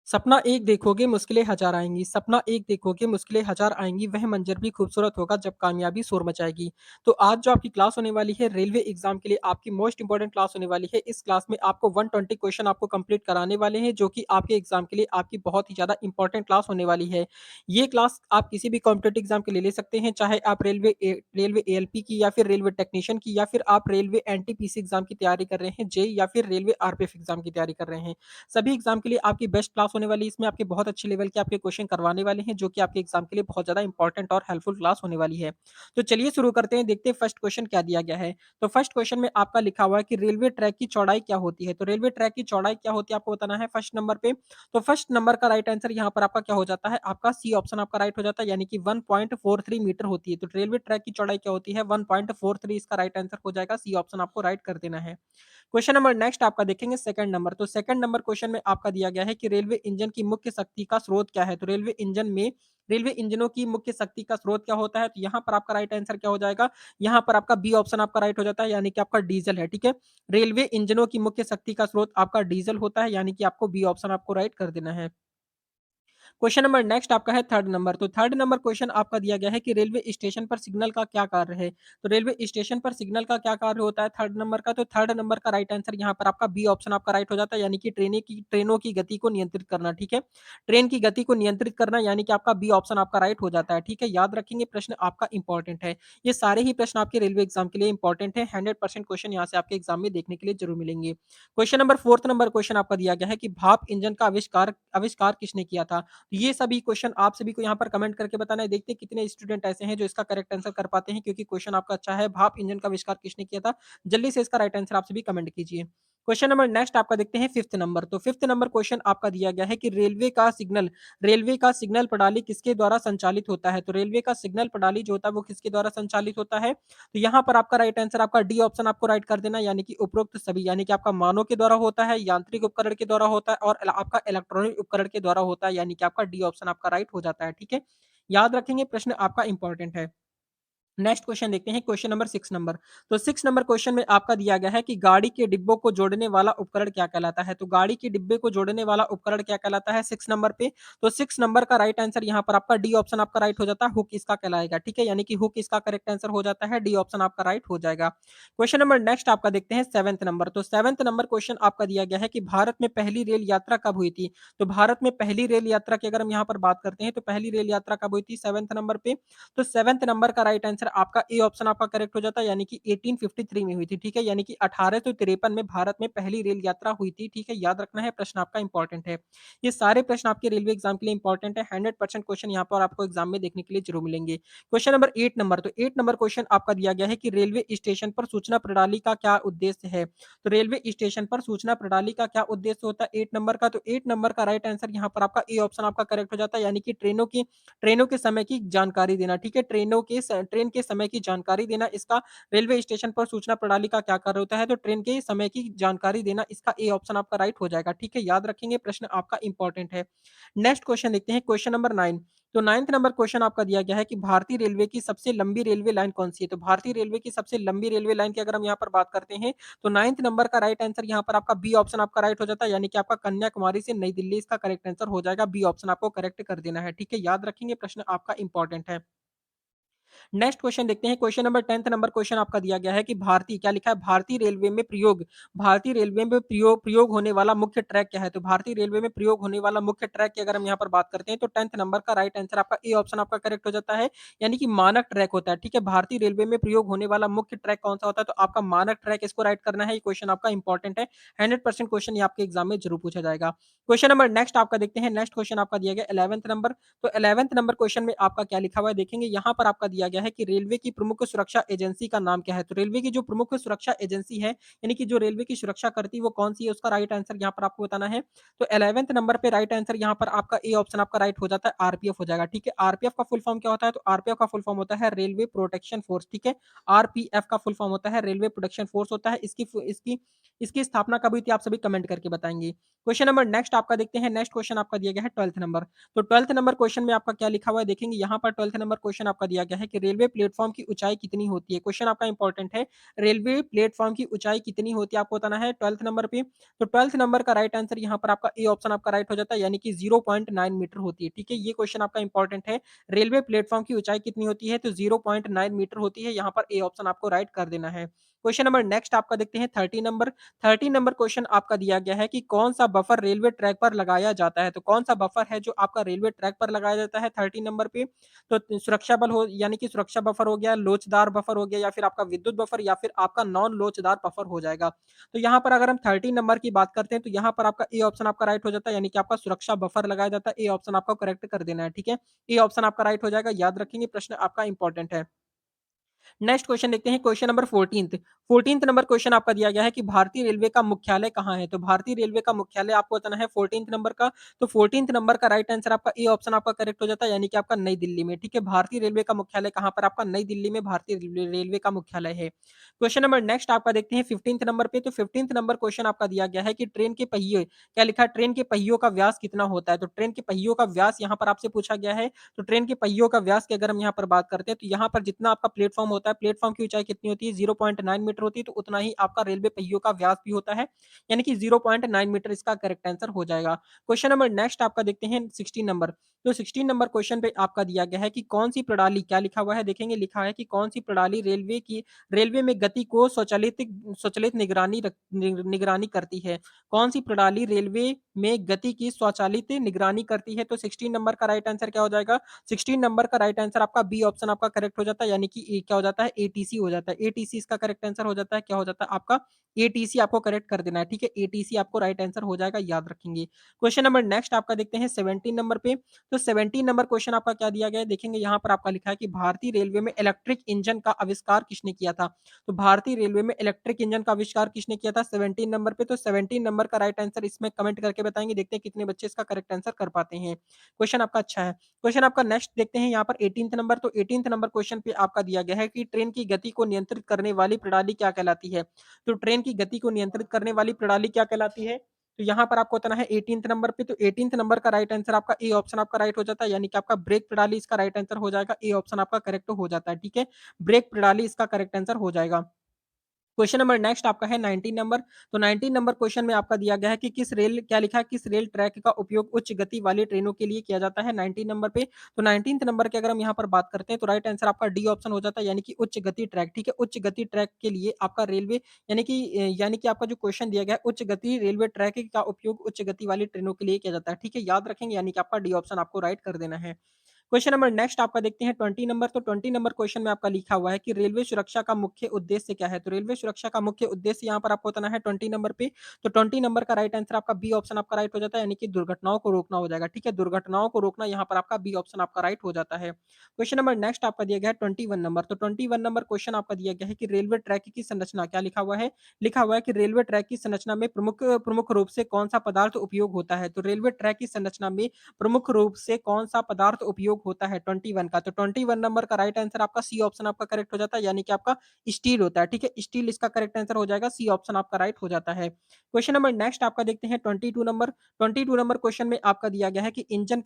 सपना एक देखोगे मुश्किलें हज़ार आएँगी, सपना एक देखोगे मुश्किलें हज़ार आएँगी, वह मंज़र भी खूबसूरत होगा जब कामयाबी शोर मचाएगी। तो आज जो आपकी क्लास होने वाली है रेलवे एग्ज़ाम के लिए आपकी मोस्ट इम्पोर्टेंट क्लास होने वाली है। इस क्लास में आपको 120 क्वेश्चन आपको कंप्लीट कराने वाले हैं, जो कि आपके एग्ज़ाम के लिए आपकी बहुत ही ज़्यादा इम्पोर्टेंट क्लास होने वाली है। ये क्लास आप किसी भी कॉम्पिटिटिव एग्ज़ाम के लिए ले सकते हैं, चाहे आप रेलवे एएलपी की या फिर रेलवे टेक्नीशियन की या फिर आप रेलवे एनटीपीसी एग्ज़ाम की तैयारी कर रहे हैं, जेईई या फिर रेलवे आरपीएफ एग्ज़ाम की तैयारी कर रहे हैं। सभी एग्ज़ाम के लिए आपकी बेस्ट क्लास होने वाली है। इसमें आपके बहुत अच्छे लेवल के आपके क्वेश्चन करवाने वाले हैं, जो कि आपके एग्ज़ाम के लिए बहुत ज़्यादा इंपॉर्टेंट और हेल्पफुल क्लास होने वाली है। तो चलिए शुरू करते हैं, देखते हैं फर्स्ट क्वेश्चन क्या दिया गया है। तो फर्स्ट क्वेश्चन में आपका लिखा हुआ है कि रेलवे ट्रैक की चौड़ाई क्या होती है? तो रेलवे ट्रैक की चौड़ाई क्या होती है आपको बताना है फर्स्ट नंबर पे। तो फर्स्ट नंबर का राइट आंसर यहाँ पर आपका क्या हो जाता है? आपका सी ऑप्शन आपका राइट हो जाता है, यानी कि 1.43 मीटर होती है। तो रेलवे ट्रैक की चौड़ाई क्या होती है? 1.43, इसका राइट आंसर हो जाएगा, सी ऑप्शन आपको राइट कर देना है। क्वेश्चन नंबर नेक्स्ट आपका देखेंगे सेकंड नंबर। तो सेकंड नंबर क्वेश्चन में आपका दिया गया है कि रेलवे इंजन की मुख्य शक्ति का स्रोत क्या है? तो रेलवे इंजनों की मुख्य शक्ति का स्रोत क्या होता है? तो यहाँ पर आपका राइट आंसर क्या हो जाएगा? यहाँ पर आपका बी ऑप्शन आपका राइट हो जाता है, यानी कि आपका डीजल है, ठीक है? रेलवे इंजनों की मुख्य शक्ति का स्रोत आपका डीजल होता है, यानी कि आपको बी ऑप्शन आपको राइट कर देना है। क्वेश्चन नंबर नेक्स्ट आपका है थर्ड नंबर। तो थर्ड नंबर क्वेश्चन आपका दिया गया है कि रेलवे स्टेशन पर सिग्नल का क्या कार्य है? तो रेलवे स्टेशन पर सिग्नल का क्या कार्य होता है थर्ड नंबर का? तो थर्ड नंबर का राइट आंसर यहाँ पर आपका बी ऑप्शन आपका राइट हो जाता है, यानी कि ट्रेनों की गति को नियंत्रित करना, ठीक है? ट्रेन की गति को नियंत्रित करना, यानी कि आपका बी ऑप्शन आपका राइट हो जाता है, ठीक है? याद रखेंगे, प्रश्न आपका इंपॉर्टेंट है। ये सारे ही प्रश्न आपके रेलवे एग्जाम के लिए इंपॉर्टेंट है। 100% क्वेश्चन यहाँ से आपके एग्जाम में देखने के लिए जरूर मिलेंगे। Question number fourth number question आपका दिया गया है कि भाप इंजन का आविष्कार आविष्कार किसने किया था? तो ये सभी क्वेश्चन आप सभी को यहाँ पर कमेंट करके बताना है। देखते हैं कितने स्टूडेंट ऐसे हैं जो इसका करेक्ट आंसर कर पाते हैं, क्योंकि क्वेश्चन आपका अच्छा है। भाप इंजन का आविष्कार किसने किया था? जल्दी से इसका राइट आंसर आप सभी कमेंट कीजिए। क्वेश्चन नंबर नेक्स्ट आपका देखते हैं फिफ्थ नंबर। तो फिफ्थ नंबर क्वेश्चन आपका दिया गया है कि रेलवे का सिग्नल प्रणाली किसके द्वारा संचालित होता है? तो रेलवे का सिग्नल प्रणाली जो होता है वो किसके द्वारा संचालित होता है? तो यहाँ पर आपका राइट आंसर आपका डी ऑप्शन आपको राइट कर देना, यानी कि उपरोक्त सभी, यानी कि आपका मानव के द्वारा होता है, यांत्रिक उपकरण के द्वारा होता है और आपका इलेक्ट्रॉनिक उपकरण के द्वारा होता है, यानी कि आपका डी ऑप्शन आपका राइट हो जाता है, ठीक है? याद रखेंगे, प्रश्न आपका इंपॉर्टेंट है। नेक्स्ट क्वेश्चन देखते हैं, क्वेश्चन नंबर 6 नंबर। तो 6 नंबर क्वेश्चन में आपका दिया गया है कि गाड़ी के डिब्बों को जोड़ने वाला उपकरण क्या कहलाता है? तो गाड़ी के डिब्बे को जोड़ने वाला उपकरण क्या कहलाता है 6 नंबर पे? तो 6 नंबर का राइट आंसर यहाँ पर आपका डी ऑप्शन आपका राइट हो जाता है, हुक इसका कहलाएगा, ठीक है? यानी कि हुक इसका करेक्ट आंसर हो जाता है, डी ऑप्शन आपका राइट हो जाएगा। क्वेश्चन नंबर नेक्स्ट आपका देखते हैं 7th नंबर। तो 7th नंबर क्वेश्चन आपका दिया गया है कि भारत में पहली रेल यात्रा कब हुई थी? तो भारत में पहली रेल यात्रा की अगर हम यहाँ पर बात करते हैं, तो पहली रेल यात्रा कब हुई थी 7th नंबर पे? तो 7th नंबर का राइट आंसर आपका ए ऑप्शन आपका करेक्ट हो जाता है, यानी कि 1853 में हुई थी, ठीक है? यानी कि 1853 में भारत में पहली रेल यात्रा हुई थी, ठीक है? याद रखना है, प्रश्न आपका इंपॉर्टेंट है। ये सारे प्रश्न आपके रेलवे एग्जाम के लिए इंपॉर्टेंट है। 100% क्वेश्चन यहाँ पर आपको एग्जाम में देखने के लिए जरूर मिलेंगे। Question number 8 number. तो 8 नंबर क्वेश्चन आपका दिया गया है कि रेलवे स्टेशन पर सूचना प्रणाली का क्या उद्देश्य है? तो रेलवे स्टेशन पर सूचना प्रणाली का क्या उद्देश्य होता है 8 नंबर का? तो 8 नंबर का राइट आंसर यहाँ पर आपका ए ऑप्शन आपका करेक्ट हो जाता है, यानी कि ट्रेनों के समय की जानकारी देना, ठीक है? ट्रेन के समय की जानकारी देना, इसका रेलवे स्टेशन पर सूचना प्रणाली का क्या कार्य होता है? तो ट्रेन के समय की जानकारी देना, इसका ए ऑप्शन आपका राइट हो जाएगा, ठीक है? याद रखेंगे, प्रश्न आपका इंपॉर्टेंट है। नेक्स्ट क्वेश्चन देखते हैं, क्वेश्चन नंबर 9। तो 9th नंबर क्वेश्चन आपका दिया गया है कि भारतीय रेलवे की सबसे लंबी रेलवे लाइन कौन-सी है? तो भारतीय रेलवे की सबसे लंबी रेलवे लाइन की अगर हम यहाँ पर बात करते हैं, तो 9th नंबर का राइट आंसर यहाँ पर आपका बी ऑप्शन आपका राइट हो जाता है, यानी कि आपका कन्याकुमारी से नई दिल्ली, इसका करेक्ट आंसर हो जाएगा। बी ऑप्शन आपको करेक्ट कर देना है, ठीक है? याद रखेंगे, प्रश्न आपका इंपॉर्टेंट है। नेक्स्ट क्वेश्चन देखते हैं, question number 10th number question आपका दिया गया है कि भारतीय रेलवे में प्रयोग होने वाला मुख्य ट्रैक क्या है? तो भारतीय रेलवे में प्रयोग होने वाला मुख्य ट्रैक की अगर हम यहाँ पर बात करते हैं, तो 10th नंबर का राइट आंसर आपका ए ऑप्शन आपका करेक्ट हो जाता है, यानी कि मानक ट्रैक होता है, ठीक है? भारतीय रेलवे में प्रयोग होने वाला मुख्य ट्रैक कौन सा होता है? तो आपका मानक ट्रैक, इसको राइट करना है। ये क्वेश्चन आपका इंपॉर्टेंट है। 100% क्वेश्चन ये आपके एग्जाम में जरूर पूछा जाएगा। क्वेश्चन नंबर नेक्स्ट आपका देखते हैं, नेक्स्ट क्वेश्चन आपका दिया गया 11th नंबर। तो 11th नंबर क्वेश्चन में आपका क्या लिखा हुआ है देखेंगे, यहाँ पर आपका दिया गया है कि रेलवे की प्रमुख सुरक्षा एजेंसी का नाम क्या है? तो रेलवे की जो प्रमुख सुरक्षा एजेंसी है, यानी कि जो रेलवे की सुरक्षा करती है, वो कौन सी है? उसका राइट आंसर यहाँ पर आपको बताना है। तो 11th नंबर पे राइट आंसर यहाँ पर आपका ए ऑप्शन आपका राइट हो जाता है, आरपीएफ हो जाएगा, ठीक है? आरपीएफ का फुल फॉर्म क्या होता है? तो आरपीएफ का फुल फॉर्म होता है रेलवे प्रोटेक्शन फोर्स, ठीक है? आरपीएफ का फुल फॉर्म होता है रेलवे प्रोटेक्शन फोर्स होता है। इसकी स्थापना कब हुई थी? आप सभी कमेंट करके बताएंगे। क्वेश्चन नंबर नेक्स्ट आपका देखते हैं, नेक्स्ट क्वेश्चन आपका दिया गया है 12th नंबर। तो 12th नंबर क्वेश्चन में आपका क्या लिखा हुआ है देखेंगे, यहाँ पर 12th नंबर क्वेश्चन आपका दिया गया है कि कि रेलवे प्लेटफ़ॉर्म की ऊँचाई कितनी होती है? क्वेश्चन आपका इम्पोर्टेंट है। रेलवे प्लेटफ़ॉर्म की ऊँचाई कितनी होती है आपको बताना है 12th नंबर पे। तो 12th नंबर का राइट आंसर यहाँ पर आपका ए ऑप्शन आपका राइट हो जाता है यानी कि 0.9 मीटर होती है, ठीक है? ये क्वेश्चन आपका इम्पोर्टेंट है। रेलवे प्लेटफ़ॉर्म की ऊँचाई कितनी होती है? तो 0.9 मीटर होती है, यहाँ पर ए ऑप्शन आपको राइट कर देना है। क्वेश्चन नंबर नेक्स्ट आपका देखते हैं 30 नंबर। 30 नंबर क्वेश्चन आपका दिया गया है कि कौन-सा बफर रेलवे ट्रैक पर लगाया जाता है? तो कौन-सा बफर है जो आपका रेलवे ट्रैक पर लगाया जाता है 30 नंबर पे? तो सुरक्षा बल हो यानी कि सुरक्षा बफर हो गया, लोचदार बफर हो गया या फिर आपका विद्युत बफर या फिर आपका नॉन लोचदार बफर हो जाएगा। तो यहाँ पर अगर हम 30 नंबर की बात करते हैं तो यहाँ पर आपका ए ऑप्शन आपका राइट हो जाता है यानी कि आपका सुरक्षा बफर लगाया जाता है। ए ऑप्शन आपको करेक्ट कर देना है, ठीक है? ए ऑप्शन आपका राइट हो जाएगा, याद रखेंगे प्रश्न आपका इम्पोर्टेंट है। नेक्स्ट क्वेश्चन देखते हैं question number 14th 14th number question आपका दिया गया है कि भारतीय रेलवे का मुख्यालय कहाँ है? तो भारतीय रेलवे का मुख्यालय आपको बताना है 14th नंबर का। तो 14th नंबर का राइट आंसर आपका ए ऑप्शन आपका करेक्ट हो जाता है यानी कि आपका नई दिल्ली में, ठीक है? भारतीय रेलवे का मुख्यालय कहाँ पर? आपका नई दिल्ली में भारतीय रेलवे का मुख्यालय है। क्वेश्चन नंबर नेक्स्ट आपका देखते हैं 15th नंबर पे। तो 15th नंबर क्वेश्चन आपका दिया गया है कि ट्रेन के पहिए क्या लिखा है? ट्रेन के पहियों का व्यास कितना होता है? तो ट्रेन के पहियों का व्यास यहाँ पर आपसे पूछा गया है। तो ट्रेन के पहियों का व्यास की अगर हम यहाँ पर बात करते हैं तो यहाँ पर जितना आपका प्लेटफ़ॉर्म होता है, प्लेटफ़ॉर्म की ऊँचाई कितनी होती है? 0.9 मीटर होती है, तो उतना ही आपका रेलवे पहियों का व्यास भी होता है, यानी कि 0.9 मीटर इसका करेक्ट आंसर हो जाएगा। क्वेश्चन नंबर नेक्स्ट आपका देखते हैं 16 नंबर। तो 16 नंबर क्वेश्चन पे आपका दिया गया है कि कौन-सी प्रणाली क्या लिखा हुआ है? देखेंगे लिखा है कि कौन-सी प्रणाली रेलवे में गति को स्वचालित निगरानी करती है। कौन-सी प्रणाली रेलवे में गति की स्वचालित निगरानी करती है? तो 16 नंबर का राइट आंसर क्या हो जाएगा? 16 नंबर का राइट आंसर आपका बी ऑप्शन आपका करेक्ट हो जाता है यानी कि क्या हो जाता है एटीसी हो जाता है। एटीसी इसका करेक्ट आंसर हो जाता है क्या हो जाता है आपका एटीसी आपको करेक्ट कर देना है, ठीक है? एटीसी आपको राइट आंसर हो जाएगा, याद रखेंगे। क्वेश्चन नंबर नेक्स्ट आपका देखते हैं 17 नंबर पे। तो 17 नंबर क्वेश्चन आपका क्या दिया गया है? देखेंगे यहाँ पर आपका लिखा है कि भारतीय रेलवे में इलेक्ट्रिक इंजन का आविष्कार किसने किया था? तो भारतीय रेलवे में इलेक्ट्रिक इंजन का आविष्कार किसने किया था 17 नंबर पे? तो 17 नंबर का राइट आंसर इसमें कमेंट करके बताएँगे, देखते हैं कितने बच्चे इसका करेक्ट आंसर कर पाते हैं। क्वेश्चन आपका अच्छा है। क्वेश्चन आपका नेक्स्ट देखते हैं यहाँ पर 18th नंबर। तो 18th नंबर क्वेश्चन पे आपका दिया गया है कि ट्रेन की गति को नियंत्रित करने वाली प्रणाली क्या कहलाती है? तो ट्रेन की गति को नियंत्रित करने वाली प्रणाली क्या कहलाती है? तो यहाँ पर आपको बताना है 18th नंबर पे। तो 18th नंबर का राइट आंसर आपका ए ऑप्शन आपका राइट हो जाता है यानी कि आपका ब्रेक प्रणाली इसका राइट आंसर हो जाएगा। ए ऑप्शन आपका करेक्ट हो जाता है, ठीक है? ब्रेक प्रणाली इसका करेक्ट आंसर हो जाएगा। क्वेश्चन नंबर नेक्स्ट आपका है 19 नंबर। तो 19 नंबर क्वेश्चन में आपका दिया गया है कि क्या लिखा है किस रेल ट्रैक का उपयोग उच्च गति वाली ट्रेनों के लिए किया जाता है 19 नंबर पे। तो 19th नंबर की अगर हम यहाँ पर बात करते हैं तो राइट आंसर आपका डी ऑप्शन हो जाता है यानी कि उच्च गति ट्रैक, ठीक है? उच्च गति ट्रैक के लिए आपका रेलवे यानी कि आपका जो क्वेश्चन दिया गया है उच्च गति रेलवे ट्रैक का उपयोग उच्च गति वाली ट्रेनों के लिए किया जाता है, ठीक है? याद रखेंगे यानी कि आपका डी ऑप्शन आपको राइट कर देना है। क्वेश्चन नंबर नेक्स्ट आपका देखते हैं 20 नंबर। तो 20 नंबर क्वेश्चन में आपका लिखा हुआ है कि रेलवे सुरक्षा का मुख्य उद्देश्य क्या है? तो रेलवे सुरक्षा का मुख्य उद्देश्य यहाँ पर आपको बताना है 20 नंबर पे। तो 20 नंबर का राइट आंसर आपका बी ऑप्शन आपका राइट हो जाता है यानी कि दुर्घटनाओं को रोकना हो जाएगा, ठीक है? दुर्घटनाओं को रोकना यहाँ पर आपका बी ऑप्शन आपका राइट हो जाता है। क्वेश्चन नंबर नेक्स्ट आपका दिया गया है 21 नंबर। तो 21 नंबर क्वेश्चन आपका दिया गया है कि रेलवे ट्रैक की संरचना क्या लिखा हुआ है? लिखा हुआ है कि रेलवे ट्रैक की संरचना में प्रमुख प्रमुख रूप से कौन-सा पदार्थ उपयोग होता है? तो रेलवे ट्रैक की संरचना में प्रमुख रूप से कौन-सा पदार्थ उपयोग होता है 21 का? तो 21 नंबर का राइट आंसर आपका सी ऑप्शन आपका करेक्ट हो जाता है यानी कि आपका स्टील होता है, ठीक है? स्टील इसका करेक्ट आंसर हो जाएगा, सी ऑप्शन आपका राइट हो जाता है। क्वेश्चन नंबर नेक्स्ट आपका देखते हैं 22 नंबर। 22 नंबर क्वेश्चन में आपका दिया गया है कि इंजन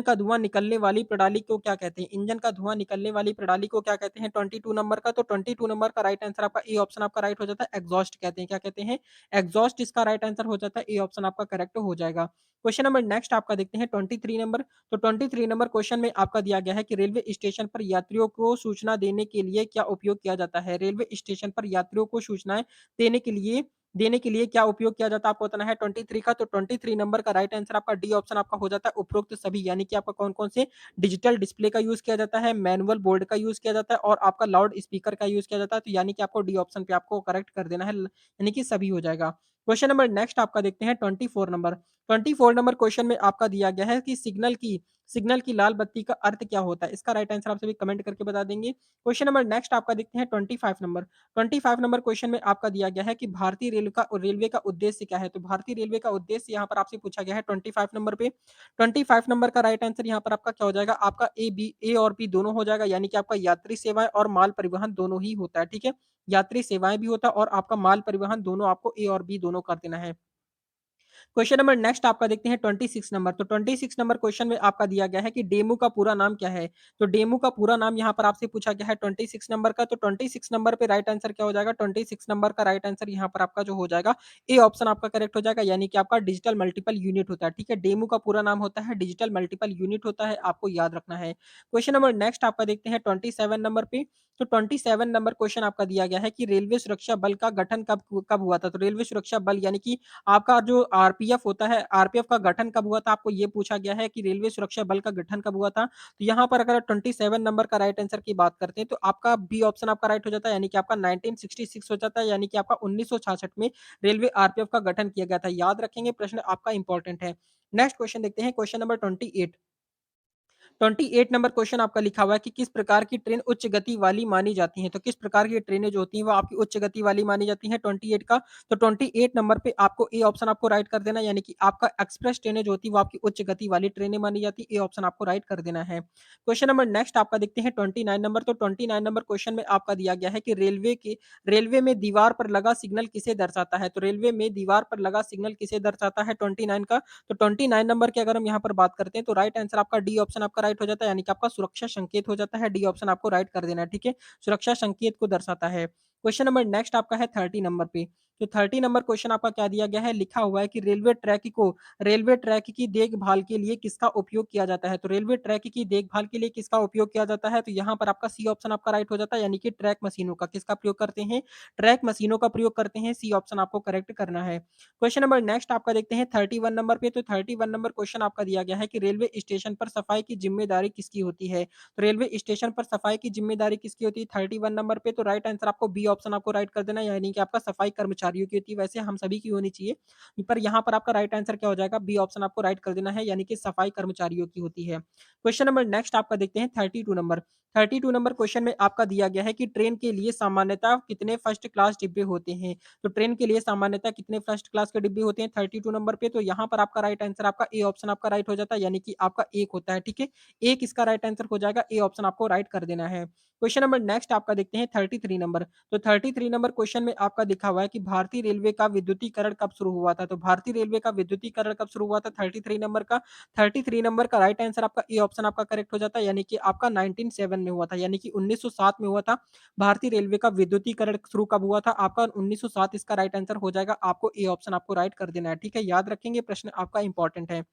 का धुआँ निकलने वाली प्रणाली को क्या कहते हैं? इंजन का धुआँ निकलने वाली प्रणाली को क्या कहते हैं 22 नंबर का? तो 22 नंबर का राइट आंसर आपका ए ऑप्शन आपका राइट हो जाता है, एग्जॉस्ट कहते हैं। क्या कहते हैं? एग्जॉस्ट इसका राइट आंसर हो जाता है, ए ऑप्शन आपका करेक्ट हो जाएगा। क्वेश्चन नंबर नेक्स्ट आपका देखते हैं 23 नंबर। तो 23 नंबर क्वेश्चन में आपका दिया गया है कि रेलवे स्टेशन पर यात्रियों को सूचना देने के लिए क्या उपयोग किया जाता है? रेलवे स्टेशन पर यात्रियों को सूचनाएँ देने के लिए क्या उपयोग किया जाता है? आपको बताना है 23 का। तो 23 नंबर का राइट आंसर आपका डी ऑप्शन आपका हो जाता है उपरोक्त सभी, यानी कि आपका कौन-कौन से डिजिटल डिस्प्ले का यूज़ किया जाता है, मैनुअल बोर्ड का यूज़ किया जाता है और आपका लाउड स्पीकर का यूज़ किया जाता है। तो यानी कि आपको डी ऑप्शन पे आपको करेक्ट कर देना है, यानी कि सभी हो जाएगा। क्वेश्चन नंबर नेक्स्ट आपका देखते हैं 24 नंबर। 24 नंबर क्वेश्चन में आपका दिया गया है कि सिग्नल की लाल बत्ती का अर्थ क्या होता है? इसका राइट आंसर आप सभी कमेंट करके बता देंगे। क्वेश्चन नंबर नेक्स्ट आपका देखते हैं 25 नंबर। 25 नंबर क्वेश्चन में आपका दिया गया है कि भारतीय रेलवे का उद्देश्य क्या है? तो भारतीय रेलवे का उद्देश्य यहाँ पर आपसे पूछा गया है 25 नंबर पे। 25 नंबर का राइट आंसर यहाँ पर आपका क्या हो जाएगा? आपका ए और बी दोनों हो जाएगा, यानी कि आपका यात्री सेवाएँ और माल परिवहन दोनों ही होता है, ठीक है? यात्री सेवाएँ भी होता है और आपका माल परिवहन दोनों आपको ए और बी दोनों कर देना है। क्वेश्चन नंबर नेक्स्ट आपका देखते हैं 26 नंबर। तो 26 नंबर क्वेश्चन में आपका दिया गया है कि डेमू का पूरा नाम क्या है? तो डेमू का पूरा नाम यहाँ पर आपसे पूछा गया है 26 नंबर का। तो 26 नंबर पे राइट आंसर क्या हो जाएगा? 26 नंबर का राइट आंसर यहाँ पर आपका जो हो जाएगा, ए ऑप्शन आपका करेक्ट हो जाएगा, यानी कि आपका डिजिटल मल्टीपल यूनिट होता है, ठीक है? डेमू का पूरा नाम होता है डिजिटल मल्टीपल यूनिट होता है, आपको याद रखना है। क्वेश्चन नंबर नेक्स्ट आपका देखते हैं 27 नंबर पे। तो 27 नंबर क्वेश्चन आपका दिया गया है कि रेलवे सुरक्षा बल का गठन कब कब हुआ था? तो रेलवे सुरक्षा बल यानी कि आपका जो आरपीएफ होता है, आरपीएफ का गठन कब हुआ था? आपको ये पूछा गया है कि रेलवे सुरक्षा बल का गठन कब हुआ था? तो यहाँ पर अगर आप 27 नंबर का राइट आंसर की बात करते हैं, तो आपका बी ऑप्शन आपका राइट हो जाता है, यानी कि आपका 1966 हो जाता है, यानी कि आपका 1966 में रेलवे आरपीएफ का गठन किया गया था। याद रखेंगे, प्रश्न आपका इंपॉर्टेंट है। नेक्स्ट क्वेश्चन देखते हैं, क्वेश्चन नंबर 28। 28 नंबर क्वेश्चन आपका लिखा हुआ है कि किस प्रकार की ट्रेन उच्च गति वाली मानी जाती हैं? तो किस प्रकार की ट्रेनें जो होती हैं वो आपकी उच्च गति वाली मानी जाती हैं 28 का? तो 28 नंबर पे आपको ए ऑप्शन आपको राइट कर देना है, यानी कि आपका एक्सप्रेस ट्रेनें जो होती है वो आपकी उच्च गति वाली ट्रेनें मानी जाती है। ए ऑप्शन आपको राइट कर देना है। क्वेश्चन नंबर नेक्स्ट आपका देखते हैं 29 नंबर। तो 29 नंबर क्वेश्चन में आपका दिया गया है कि रेलवे में दीवार पर लगा सिग्नल किसे दर्शाता है? तो रेलवे में दीवार पर लगा सिग्नल किसे दर्शाता है 29 का? तो 29 नंबर की अगर हम यहाँ पर बात करते हैं, तो राइट आंसर आपका डी ऑप्शन आपका राइट हो जाता है, यानी कि आपका सुरक्षा संकेत हो जाता है। डी ऑप्शन आपको राइट कर देना है, ठीक है? सुरक्षा संकेत को दर्शाता है। क्वेश्चन नंबर नेक्स्ट आपका है 30 नंबर पे। तो 30 नंबर क्वेश्चन आपका क्या दिया गया है? लिखा हुआ है कि रेलवे ट्रैक की देखभाल के लिए किसका उपयोग किया जाता है? तो रेलवे ट्रैक की देखभाल के लिए किसका उपयोग किया जाता है? तो यहाँ पर आपका सी ऑप्शन आपका राइट हो जाता है, यानी कि ट्रैक मशीनों का। किसका प्रयोग करते हैं? ट्रैक मशीनों का प्रयोग करते हैं। सी ऑप्शन आपको करेक्ट करना है। क्वेश्चन नंबर नेक्स्ट आपका देखते हैं 31 नंबर पे। तो 31 नंबर क्वेश्चन आपका दिया गया है कि रेलवे स्टेशन पर सफाई की जिम्मेदारी किसकी होती है? तो रेलवे स्टेशन पर सफाई की जिम्मेदारी किसकी होती है 31 नंबर पे? तो राइट आंसर आपको बी ऑप्शन आपको राइट कर देना है, यानी कि आपका सफाई कर्मचारियों की होती है। वैसे हम सभी की होनी चाहिए, पर यहाँ पर आपका राइट आंसर क्या हो जाएगा? बी ऑप्शन आपको राइट कर देना है, यानी कि सफाई कर्मचारियों की होती है। क्वेश्चन नंबर नेक्स्ट आपका देखते हैं 32 नंबर। 32 नंबर क्वेश्चन में आपका दिया गया है कि ट्रेन के लिए सामान्यतः कितने फर्स्ट क्लास डिब्बे होते हैं? तो ट्रेन के लिए सामान्यतः कितने फर्स्ट क्लास के डिब्बे होते हैं 32 नंबर पे? तो यहाँ पर आपका राइट आंसर आपका ए ऑप्शन आपका राइट हो जाता है, यानी कि आपका 1 होता है, ठीक है? 1 इसका राइट आंसर हो जाएगा, ए ऑप्शन आपको राइट कर देना है। क्वेश्चन नंबर नेक्स्ट आपका देखते हैं 33 नंबर। तो 33 नंबर क्वेश्चन में आपका लिखा हुआ है कि भारतीय रेलवे का विद्युतीकरण कब शुरू हुआ था? तो भारतीय रेलवे का विद्युतीकरण कब शुरू हुआ था 33 नंबर का? 33 नंबर का राइट आंसर आपका ए ऑप्शन आपका करेक्ट हो जाता है, यानी कि आपका 1907 में हुआ था, यानी कि 1907 में हुआ था। भारतीय रेलवे का विद्युतीकरण शुरू कब हुआ था? आपका 1907 इसका राइट आंसर हो जाएगा। आपको ए ऑप्शन आपको राइट कर देना है, ठीक है? याद रखेंगे, प्रश्न आपका इंपॉर्टेंट है।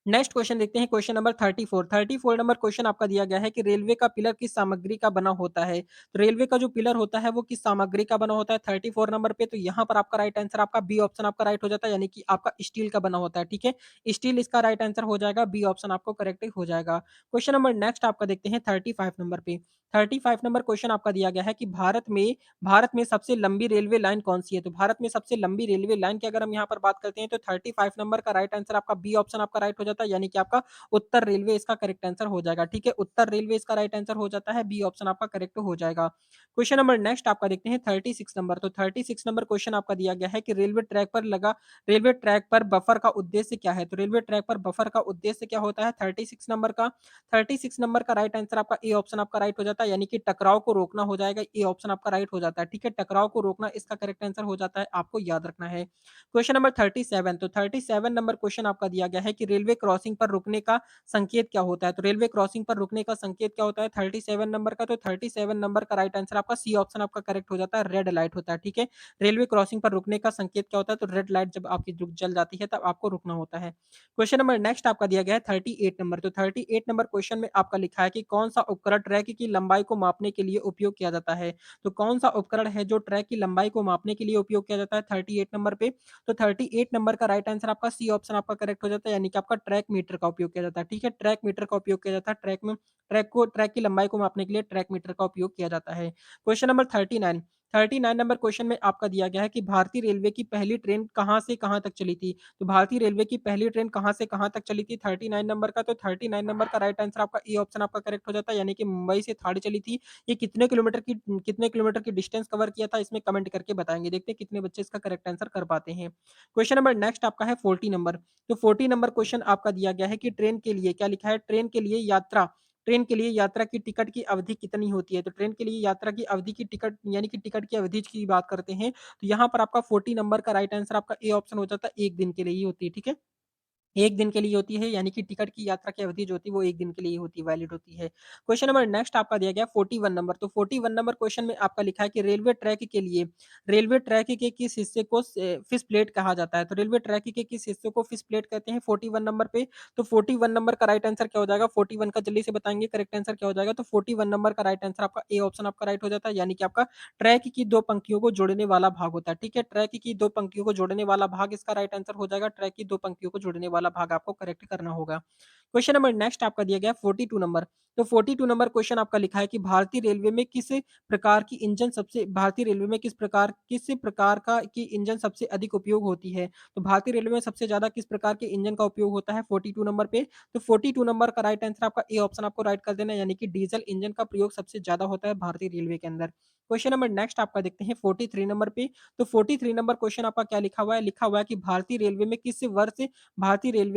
नेक्स्ट क्वेश्चन देखते हैं, क्वेश्चन नंबर 34। 34 नंबर क्वेश्चन आपका दिया गया है कि रेलवे का पिलर किस सामग्री का बना होता है? तो रेलवे का जो पिलर होता है वो किस सामग्री का बना होता है 34 नंबर पे? तो यहाँ पर आपका राइट आंसर आपका बी ऑप्शन आपका राइट हो जाता है, यानी कि आपका स्टील का बना होता है, ठीक है? स्टील इसका राइट आंसर हो जाएगा, बी ऑप्शन आपको करेक्ट हो जाएगा। क्वेश्चन नंबर नेक्स्ट आपका देखते हैं 35 नंबर पे। 35 नंबर क्वेश्चन आपका दिया गया है कि भारत में सबसे लंबी रेलवे लाइन कौन-सी है? तो भारत में सबसे लंबी रेलवे लाइन की अगर हम यहाँ पर बात करते हैं, तो 35 नंबर का राइट आंसर आपका बी ऑप्शन आपका राइट हो जाता है, यानी कि आपका उत्तर रेलवे इसका करेक्ट आंसर हो जाएगा, ठीक है? उत्तर रेलवे इसका राइट आंसर हो जाता है, बी ऑप्शन आपका करेक्ट हो जाएगा। क्वेश्चन नंबर नेक्स्ट आपका देखते हैं 36 नंबर। तो 36 नंबर क्वेश्चन आपका दिया गया है कि रेलवे ट्रैक पर बफर का उद्देश्य क्या है? तो रेलवे ट्रैक पर बफर का उद्देश्य क्या होता है 36 नंबर का? 36 नंबर का राइट आंसर आपका ए ऑप्शन आपका राइट हो जाता है, यानी कि टकराव को रोकना हो जाएगा। ए ऑप्शन आपका राइट हो जाता है, ठीक है? टकराव को रोकना इसका करेक्ट आंसर हो जाता है, आपको याद रखना है। Question number 37। तो 37 नंबर क्वेश्चन आपका दिया गया है कि रेलवे क्रॉसिंग पर रुकने का संकेत क्या होता है? तो रेलवे क्रॉसिंग पर रुकने का संकेत क्या होता है 37 नंबर का? तो 37 नंबर का राइट आंसर आपका सी ऑप्शन आपका करेक्ट हो जाता है, रेड लाइट होता है, ठीक है? रेलवे क्रॉसिंग पर रुकने का संकेत क्या होता है? तो रेड लाइट जब आपकी रुक जल जाती है तब आपको रुकना होता है। क्वेश्चन नंबर नेक्स्ट आपका दिया गया है 38 नंबर। तो 38 नंबर क्वेश्चन में आपका लिखा है कि कौन-सा उपकरण ट्रैक की लंबाई को मापने के लिए उपयोग किया जाता है? तो कौन-सा उपकरण है जो ट्रैक की लंबाई को मापने के लिए उपयोग किया जाता है 38 नंबर पे? तो 38 नंबर का राइट आंसर आपका सी ऑप्शन आपका करेक्ट हो जाता है, यानी कि आपका ट्रैक मीटर का उपयोग किया जाता है, ठीक है? ट्रैक मीटर का उपयोग किया जाता है, ट्रैक की लंबाई को मापने के लिए ट्रैक मीटर का उपयोग किया जाता है। Question number 39। 39 नंबर क्वेश्चन में आपका दिया गया है कि भारतीय रेलवे की पहली ट्रेन कहाँ से कहाँ तक चली थी? तो भारतीय रेलवे की पहली ट्रेन कहाँ से कहाँ तक चली थी 39 नंबर का? तो 39 नंबर का राइट आंसर आपका ए ऑप्शन आपका करेक्ट हो जाता है, यानी कि मुंबई से थाने चली थी। ये कितने किलोमीटर की डिस्टेंस कवर किया था, इसमें कमेंट करके बताएँगे। देखते हैं कितने बच्चे इसका करेक्ट आंसर कर पाते हैं। क्वेश्चन नंबर नेक्स्ट आपका है 40 नंबर। तो 40 नंबर क्वेश्चन आपका दिया गया है कि ट्रेन के लिए क्या लिखा है? ट्रेन के लिए यात्रा ट्रेन के लिए यात्रा की टिकट की अवधि कितनी होती है? तो ट्रेन के लिए यात्रा की अवधि की टिकट यानी कि टिकट की अवधि की बात करते हैं, तो यहाँ पर आपका 40 नंबर का राइट आंसर आपका ए ऑप्शन हो जाता है, 1 दिन के लिए ही होती है, ठीक है? 1 दिन के लिए होती है, यानी कि टिकट की यात्रा की अवधि जो होती है वो 1 दिन के लिए होती है, वैलिड होती है। क्वेश्चन नंबर नेक्स्ट आपका दिया गया 41 नंबर, तो 41 नंबर क्वेश्चन में आपका लिखा है कि रेलवे ट्रैक के किस हिस्से को फिश प्लेट कहा जाता है? तो रेलवे ट्रैक के किस हिस्से को फिश प्लेट कहते हैं 41 नंबर पे? तो 41 नंबर का राइट आंसर क्या हो जाएगा? 41 का जल्दी से बताएँगे करेक्ट आंसर क्या हो जाएगा? तो 41 नंबर का राइट आंसर आपका ए ऑप्शन आपका राइट हो जाता है, यानी कि आपका ट्रैक की 2 पंक्तियों को जोड़ने वाला भाग होता है, ठीक है? ट्रैक की 2 पंक्तियों को जोड़ने वाला भाग इसका राइट आंसर हो जाएगा, ट्रैक की 2 पंक्तियों को जोड़ने वाला भाग आपको करेक्ट करना होगा। क्वेश्चन नंबर नेक्स्ट आपका दिया गया है 42 नंबर, तो 42 नंबर क्वेश्चन आपका लिखा है कि भारतीय रेलवे में किस प्रकार का की इंजन सबसे अधिक उपयोग होती है? तो भारतीय रेलवे में सबसे ज़्यादा किस प्रकार के इंजन का उपयोग होता है 42 नंबर पे? तो 42 नंबर का राइट आंसर आपका ए ऑप्शन आपको राइट कर देना है, यानी कि डीज़ल इंजन का प्रयोग सबसे ज़्यादा होता है भारतीय रेलवे के अंदर। क्वेश्चन नंबर नेक्स्ट आपका देखते हैं 43 नंबर पे, तो 43 नंबर क्वेश्चन आपका क्या लिखा हुआ है? लिखा हुआ है कि भारतीय रेलवे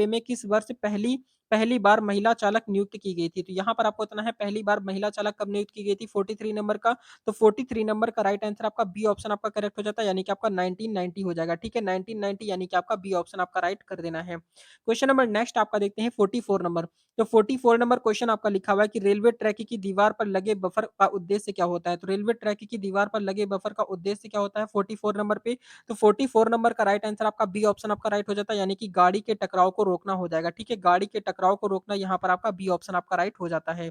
में किस वर्ष पहली पहली बार महिला चालक नियुक्त की गई थी? तो यहाँ पर आपको बताना है पहली बार महिला चालक कब नियुक्त की गई थी 43 नंबर का? तो 43 नंबर का राइट आंसर आपका बी ऑप्शन आपका करेक्ट हो जाता है, यानी कि आपका 1990 हो जाएगा, ठीक है? 1990 यानी कि आपका बी ऑप्शन आपका राइट कर देना है। क्वेश्चन नंबर नेक्स्ट आपका देखते हैं 44 नंबर, तो 44 नंबर क्वेश्चन आपका लिखा हुआ है कि रेलवे ट्रैक की दीवार पर लगे बफर का उद्देश्य क्या होता है? तो रेलवे ट्रैक की दीवार पर लगे बफर का उद्देश्य क्या होता है 44 नंबर पे? तो 44 नंबर का राइट आंसर आपका बी ऑप्शन आपका राइट हो जाता है, यानी कि गाड़ी के टकराव को रोकना हो जाएगा, ठीक है? गाड़ी के टकराव को रोकना यहाँ पर आपका बी ऑप्शन आपका राइट हो जाता है।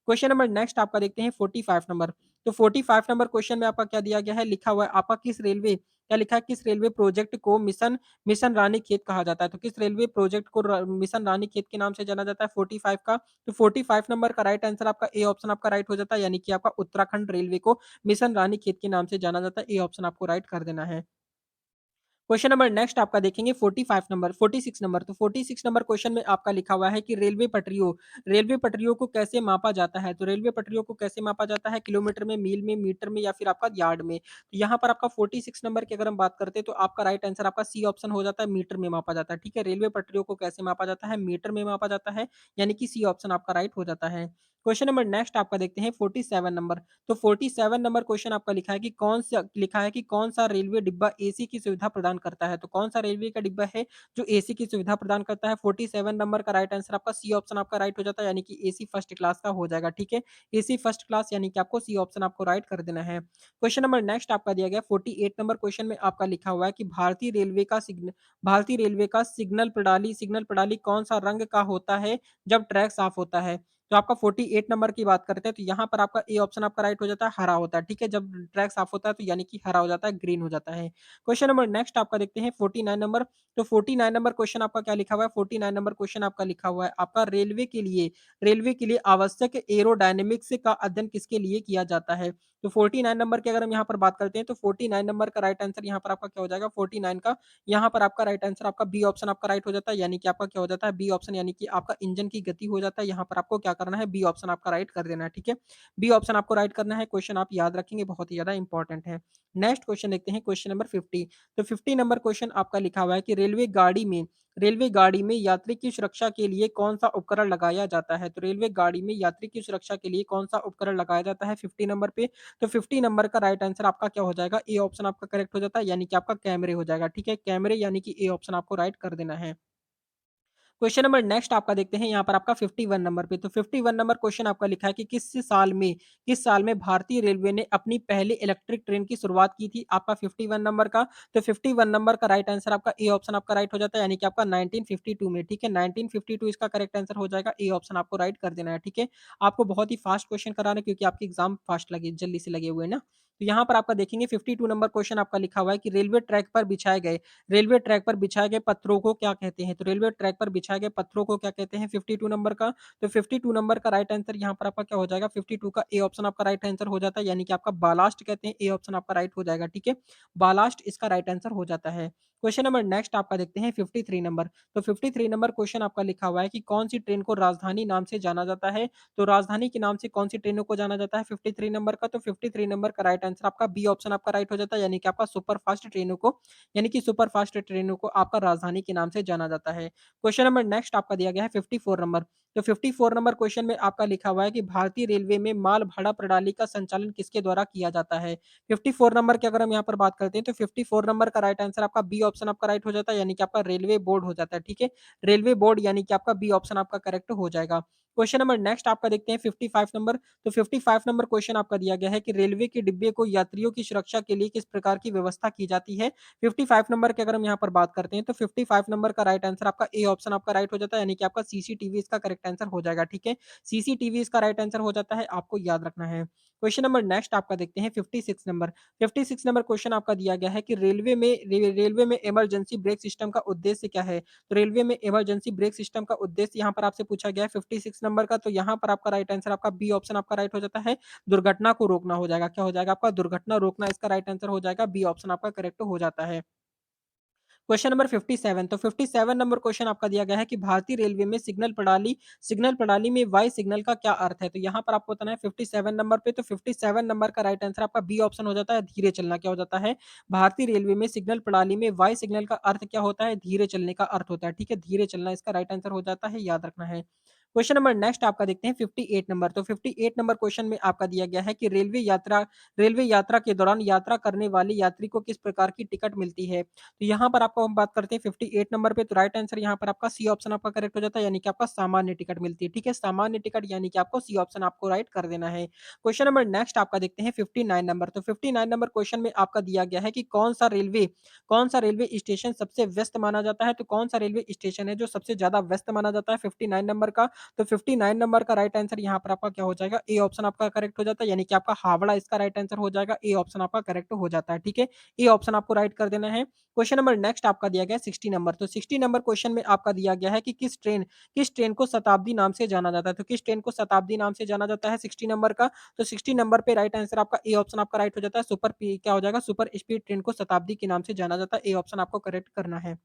क्वेश्चन नंबर नेक्स्ट आपका देखते हैं 45 नंबर, तो 45 नंबर क्वेश्चन में आपका क्या दिया गया है? लिखा हुआ है आपका क्या लिखा है? किस रेलवे प्रोजेक्ट को मिशन रानीखेत कहा जाता है? तो किस रेलवे प्रोजेक्ट को मिशन रानीखेत के नाम से जाना जाता है 45 का? तो 45 नंबर का राइट आंसर आपका ए ऑप्शन आपका राइट हो जाता है, यानी कि आपका उत्तराखंड रेलवे को मिशन रानीखेत के नाम से जाना जाता है। ए ऑप्शन आपको राइट कर देना है। क्वेश्चन नंबर नेक्स्ट आपका देखेंगे 45 नंबर 46 नंबर, तो 46 नंबर क्वेश्चन में आपका लिखा हुआ है कि रेलवे पटरियों को कैसे मापा जाता है? तो रेलवे पटरियों को कैसे मापा जाता है? किलोमीटर में, मील में, मीटर में या फिर आपका यार्ड में? तो यहाँ पर आपका 46 नंबर की अगर हम बात करते हैं तो आपका राइट आंसर आपका सी ऑप्शन हो जाता है, मीटर में मापा जाता है, ठीक है? रेलवे पटरियों को कैसे मापा जाता है? मीटर में मापा जाता है, यानी कि सी ऑप्शन आपका राइट हो जाता है। क्वेश्चन नंबर नेक्स्ट आपका देखते हैं 47 नंबर, तो 47 नंबर क्वेश्चन आपका लिखा है कि कौन-सा रेलवे डिब्बा एसी की सुविधा प्रदान करता है? तो कौन-सा रेलवे का डिब्बा है जो एसी की सुविधा प्रदान करता है? 47 नंबर का राइट आंसर आपका सी ऑप्शन आपका राइट हो जाता है, यानी कि एसी फर्स्ट क्लास का हो जाएगा, ठीक है? एसी फर्स्ट क्लास यानी कि आपको सी ऑप्शन आपको राइट कर देना है। क्वेश्चन नंबर नेक्स्ट आपका दिया गया 48 नंबर क्वेश्चन में आपका लिखा हुआ है कि भारतीय प्रणाली कौन-सा रंग का होता है जब ट्रैक साफ होता है? तो आपका 48 नंबर की बात करते हैं तो यहाँ पर आपका ए ऑप्शन आपका राइट हो जाता है, हरा होता है, ठीक है? जब ट्रैक साफ होता है तो यानी कि हरा हो जाता है, ग्रीन हो जाता है। क्वेश्चन नंबर नेक्स्ट आपका देखते हैं 49 नंबर, तो 49 नंबर क्वेश्चन आपका क्या लिखा हुआ है? 49 नंबर क्वेश्चन आपका लिखा हुआ है आपका रेलवे के लिए आवश्यक एयरोडायनामिक्स का अध्ययन किसके लिए किया जाता है? तो 49 नंबर की अगर हम यहाँ पर बात करते हैं तो 49 नंबर का राइट आंसर यहाँ पर आपका क्या हो जाएगा? 49 का यहाँ पर आपका राइट आंसर आपका बी ऑप्शन आपका राइट हो जाता है, यानी कि आपका क्या हो जाता है? बी ऑप्शन यानी कि आपका इंजन की गति हो जाता है। यहाँ पर आपको क्या करना है? बी ऑप्शन आपका राइट कर देना है, ठीक है? बी ऑप्शन आपको राइट करना है, क्वेश्चन आप याद रखेंगे, बहुत ही ज़्यादा इंपॉर्टेंट है। नेक्स्ट क्वेश्चन देखते हैं क्वेश्चन नंबर 50, तो 50 नंबर क्वेश्चन आपका लिखा हुआ है कि रेलवे गाड़ी में यात्री की सुरक्षा के लिए कौन-सा उपकरण लगाया जाता है? तो रेलवे गाड़ी में यात्री की सुरक्षा के लिए कौन-सा उपकरण लगाया जाता है 50 नंबर पे? तो 50 नंबर का राइट आंसर आपका क्या हो जाएगा? ए ऑप्शन आपका करेक्ट हो जाता है, यानी कि आपका कैमरे हो जाएगा, ठीक है? कैमरे यानी कि ए ऑप्शन आपको राइट कर देना है। क्वेश्चन नंबर नेक्स्ट आपका देखते हैं यहाँ पर आपका 51 नंबर पे, तो 51 नंबर क्वेश्चन आपका लिखा है कि किस साल में भारतीय रेलवे ने अपनी पहली इलेक्ट्रिक ट्रेन की शुरुआत की थी? आपका 51 नंबर का, तो 51 नंबर का राइट आंसर आपका ए ऑप्शन आपका राइट हो जाता है, यानी कि आपका 1952 में, ठीक है? 1952 इसका करेक्ट आंसर हो जाएगा, ए ऑप्शन आपको राइट कर देना है, ठीक है? आपको बहुत ही फास्ट क्वेश्चन करा रहे हैं क्योंकि आपके एग्जाम फास्ट लगे जल्दी से लगे हुए हैं ना। तो यहाँ पर आपका देखेंगे 52 नंबर क्वेश्चन आपका लिखा हुआ है कि रेलवे ट्रैक पर बिछाए गए पत्थरों को क्या कहते हैं? तो रेलवे ट्रैक पर बिछाए गए पत्थरों को क्या कहते हैं 52 नंबर का? तो 52 नंबर का राइट आंसर यहाँ पर आपका क्या हो जाएगा? 52 का ए ऑप्शन आपका राइट आंसर हो जाता है, यानी कि आपका बालास्ट कहते हैं, ए ऑप्शन आपका राइट हो जाएगा, ठीक है? बालास्ट इसका राइट आंसर हो जाता है। क्वेश्चन नंबर नेक्स्ट आपका देखते हैं 53 नंबर, तो 53 नंबर क्वेश्चन आपका लिखा हुआ है कि कौन-सी ट्रेन को राजधानी नाम से जाना जाता है? तो राजधानी के नाम से कौन-सी ट्रेनों को जाना जाता है 53 नंबर का? तो 53 नंबर का राइट आंसर आपका बी ऑप्शन आपका राइट हो जाता है, यानी कि आपका सुपर फास्ट ट्रेनों को आपका राजधानी के नाम से जाना जाता है। क्वेश्चन नंबर नेक्स्ट आपका दिया गया है 54 नंबर। तो 54 नंबर क्वेश्चन में आपका लिखा हुआ है कि भारतीय रेलवे में माल भाड़ा प्रणाली का संचालन किसके द्वारा किया जाता है? 54 नंबर की अगर हम यहाँ पर बात करते हैं तो 54 नंबर का राइट आंसर आपका बी ऑप्शन आपका राइट हो जाता है, यानी कि आपका रेलवे बोर्ड हो जाता है, ठीक है? रेलवे बोर्ड यानी कि आपका बी ऑप्शन आपका करेक्ट हो जाएगा। क्वेश्चन नंबर नेक्स्ट आपका देखते हैं 55 नंबर। तो 55 नंबर क्वेश्चन आपका दिया गया है कि रेलवे के डिब्बे को यात्रियों की सुरक्षा के लिए किस प्रकार की व्यवस्था की जाती है? 55 नंबर की अगर हम यहाँ पर बात करते हैं तो 55 नंबर का राइट आंसर आपका ए ऑप्शन आपका राइट हो जाता है, यानी कि आपका सीसीटीवी इसका करेक्ट आंसर हो जाएगा, ठीक है? सीसीटीवी इसका राइट आंसर हो जाता है, आपको याद रखना है। क्वेश्चन नंबर नेक्स्ट आपका देखते हैं 56 नंबर। 56 नंबर क्वेश्चन आपका दिया गया है कि रेलवे में इमरजेंसी ब्रेक सिस्टम का उद्देश्य क्या है? तो रेलवे में इमरजेंसी ब्रेक सिस्टम का उद्देश्य यहाँ पर आपसे पूछा गया है 56 नंबर का, तो यहाँ पर आपका राइट आंसर आपका बी ऑप्शन आपका राइट हो जाता है, दुर्घटना को रोकना हो जाएगा। क्या हो जाएगा आपका? दुर्घटना रोकना इसका राइट आंसर हो जाएगा, बी ऑप्शन आपका करेक्ट हो जाता है। Question number 57। तो 57 नंबर क्वेश्चन आपका दिया गया है कि भारतीय रेलवे में सिग्नल प्रणाली में वाई सिग्नल का क्या अर्थ है? तो यहाँ पर आपको बताना है 57 नंबर पे, तो 57 नंबर का राइट आंसर आपका बी ऑप्शन हो जाता है, धीरे चलना। क्या हो जाता है? भारतीय रेलवे में सिग्नल प्रणाली में वाई सिग्नल का अर्थ क्या होता है? धीरे चलने का अर्थ होता है, ठीक है? धीरे चलना इसका राइट आंसर हो जाता है, याद रखना है। क्वेश्चन नंबर नेक्स्ट आपका देखते हैं 58 नंबर। तो 58 नंबर क्वेश्चन में आपका दिया गया है कि रेलवे यात्रा के दौरान यात्रा करने वाले यात्री को किस प्रकार की टिकट मिलती है? तो यहाँ पर आपको हम बात करते हैं 58 नंबर पे, तो राइट आंसर यहाँ पर आपका सी ऑप्शन आपका करेक्ट हो जाता है, यानी कि आपका सामान्य टिकट मिलती है, ठीक है? सामान्य टिकट यानी कि आपको सी ऑप्शन आपको राइट कर देना है। क्वेश्चन नंबर नेक्स्ट आपका देखते हैं 59 नंबर। तो 59 नंबर क्वेश्चन में आपका दिया गया है कि कौन सा रेलवे स्टेशन सबसे व्यस्त माना जाता है? तो कौन सा रेलवे स्टेशन है जो सबसे ज़्यादा व्यस्त माना जाता है 59 नंबर का? तो 59 नंबर का राइट आंसर यहाँ पर आपका क्या हो जाएगा? ए ऑप्शन आपका करेक्ट हो जाता है, यानी कि आपका हावड़ा इसका राइट आंसर हो जाएगा, ए ऑप्शन आपका करेक्ट हो जाता है, ठीक है? ए ऑप्शन आपको राइट कर देना है। क्वेश्चन नंबर नेक्स्ट आपका दिया गया है 60 नंबर। तो 60 नंबर क्वेश्चन में आपका दिया गया है कि किस ट्रेन को शताब्दी नाम से जाना जाता है? तो किस ट्रेन को शताब्दी नाम से जाना जाता है 60 नंबर का? तो 60 नंबर पे राइट आंसर आपका ए ऑप्शन आपका राइट हो जाता है, क्या हो जाएगा? सुपर स्पीड ट्रेन को शताब्दी के नाम से जाना जाता है, ए ऑप्शन आपको करेक्ट करना है।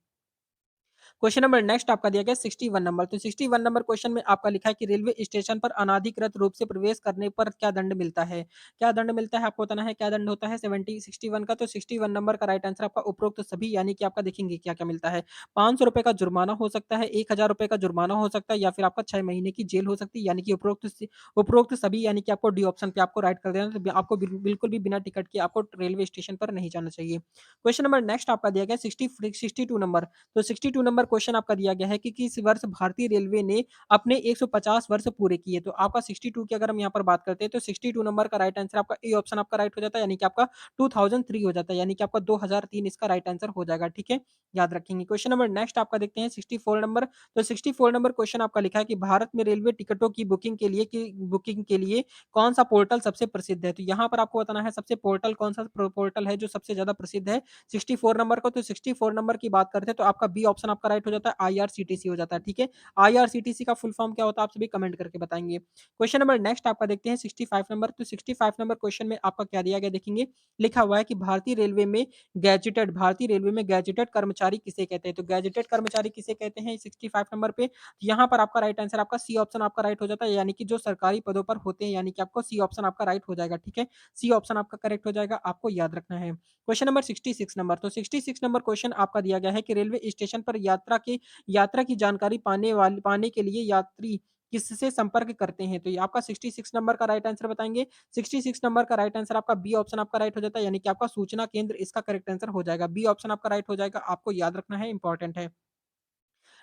क्वेश्चन नंबर नेक्स्ट आपका दिया गया 61 नंबर। तो 61 नंबर क्वेश्चन में आपका लिखा है कि रेलवे स्टेशन पर अनाधिकृत रूप से प्रवेश करने पर क्या दंड मिलता है? क्या दंड मिलता है आपको बताना है, क्या दंड होता है 61 का? तो 61 नंबर का राइट आंसर आपका उपरोक्त सभी, यानी कि आपका देखेंगे क्या-क्या मिलता है। ₹500 का जुर्माना हो सकता है, ₹1000 का जुर्माना हो सकता है, या फिर आपका 6 महीने की जेल हो सकती है, यानी कि उपरोक्त सभी, यानी कि आपको डी ऑप्शन पे आपको राइट कर देना है। तो आपको बिल्कुल भी बिना टिकट के आपको रेलवे स्टेशन पर नहीं जाना चाहिए। क्वेश्चन नंबर नेक्स्ट आपका दिया गया 62 नंबर। तो 62 नंबर क्वेश्चन आपका दिया गया है कि किस वर्ष भारतीय रेलवे ने अपने 150 वर्ष पूरे किए? तो आपका 62 की अगर हम यहाँ पर बात करते हैं तो 62 नंबर का राइट आंसर आपका ए ऑप्शन आपका राइट हो जाता है, यानी कि आपका 2003 हो जाता है, यानी कि आपका 2003 इसका राइट आंसर हो जाएगा, ठीक है? याद रखेंगे। क्वेश्चन नंबर नेक्स्ट आपका देखते हैं 64 नंबर। तो 64 नंबर क्वेश्चन आपका लिखा है कि भारत में रेलवे टिकटों की बुकिंग के लिए कौन-सा पोर्टल सबसे प्रसिद्ध है? तो यहाँ पर आपको बताना है सबसे कौन-सा पोर्टल है जो सबसे ज़्यादा प्रसिद्ध है 64 नंबर का। तो 64 नंबर की बात करते हैं तो आपका बी ऑप्शन आपका राइट हो जाता है, आईआरसीटीसी हो जाता है, ठीक है? आईआरसीटीसी का फुल फॉर्म क्या होता है आप सभी कमेंट करके बताएँगे। क्वेश्चन नंबर नेक्स्ट आपका देखते हैं 65 नंबर। तो 65 नंबर क्वेश्चन में आपका क्या दिया गया देखेंगे, लिखा हुआ है कि भारतीय रेलवे में गैजेटेड कर्मचारी किसे कहते हैं? तो गैजेटेड कर्मचारी किसे कहते हैं 65 नंबर पे? यहाँ पर आपका राइट आंसर आपका सी ऑप्शन आपका राइट हो जाता है, यानी कि जो सरकारी पदों पर होते हैं, यानी कि आपको सी ऑप्शन आपका राइट हो जाएगा, ठीक है? सी ऑप्शन आपका करेक्ट हो जाएगा, आपको याद रखना है। Question number 66 number. तो 66 नंबर क्वेश्चन आपका दिया गया है कि रेलवे स्टेशन पर यात्रा की जानकारी पाने के लिए यात्री किससे संपर्क करते हैं? तो ये आपका 66 नंबर का राइट आंसर बताएँगे। 66 नंबर का राइट आंसर आपका बी ऑप्शन आपका राइट हो जाता है, यानी कि आपका सूचना केंद्र इसका करेक्ट आंसर हो जाएगा। बी ऑप्शन आपका राइट हो जाएगा, आपको याद रखना है, इंपॉर्टेंट है।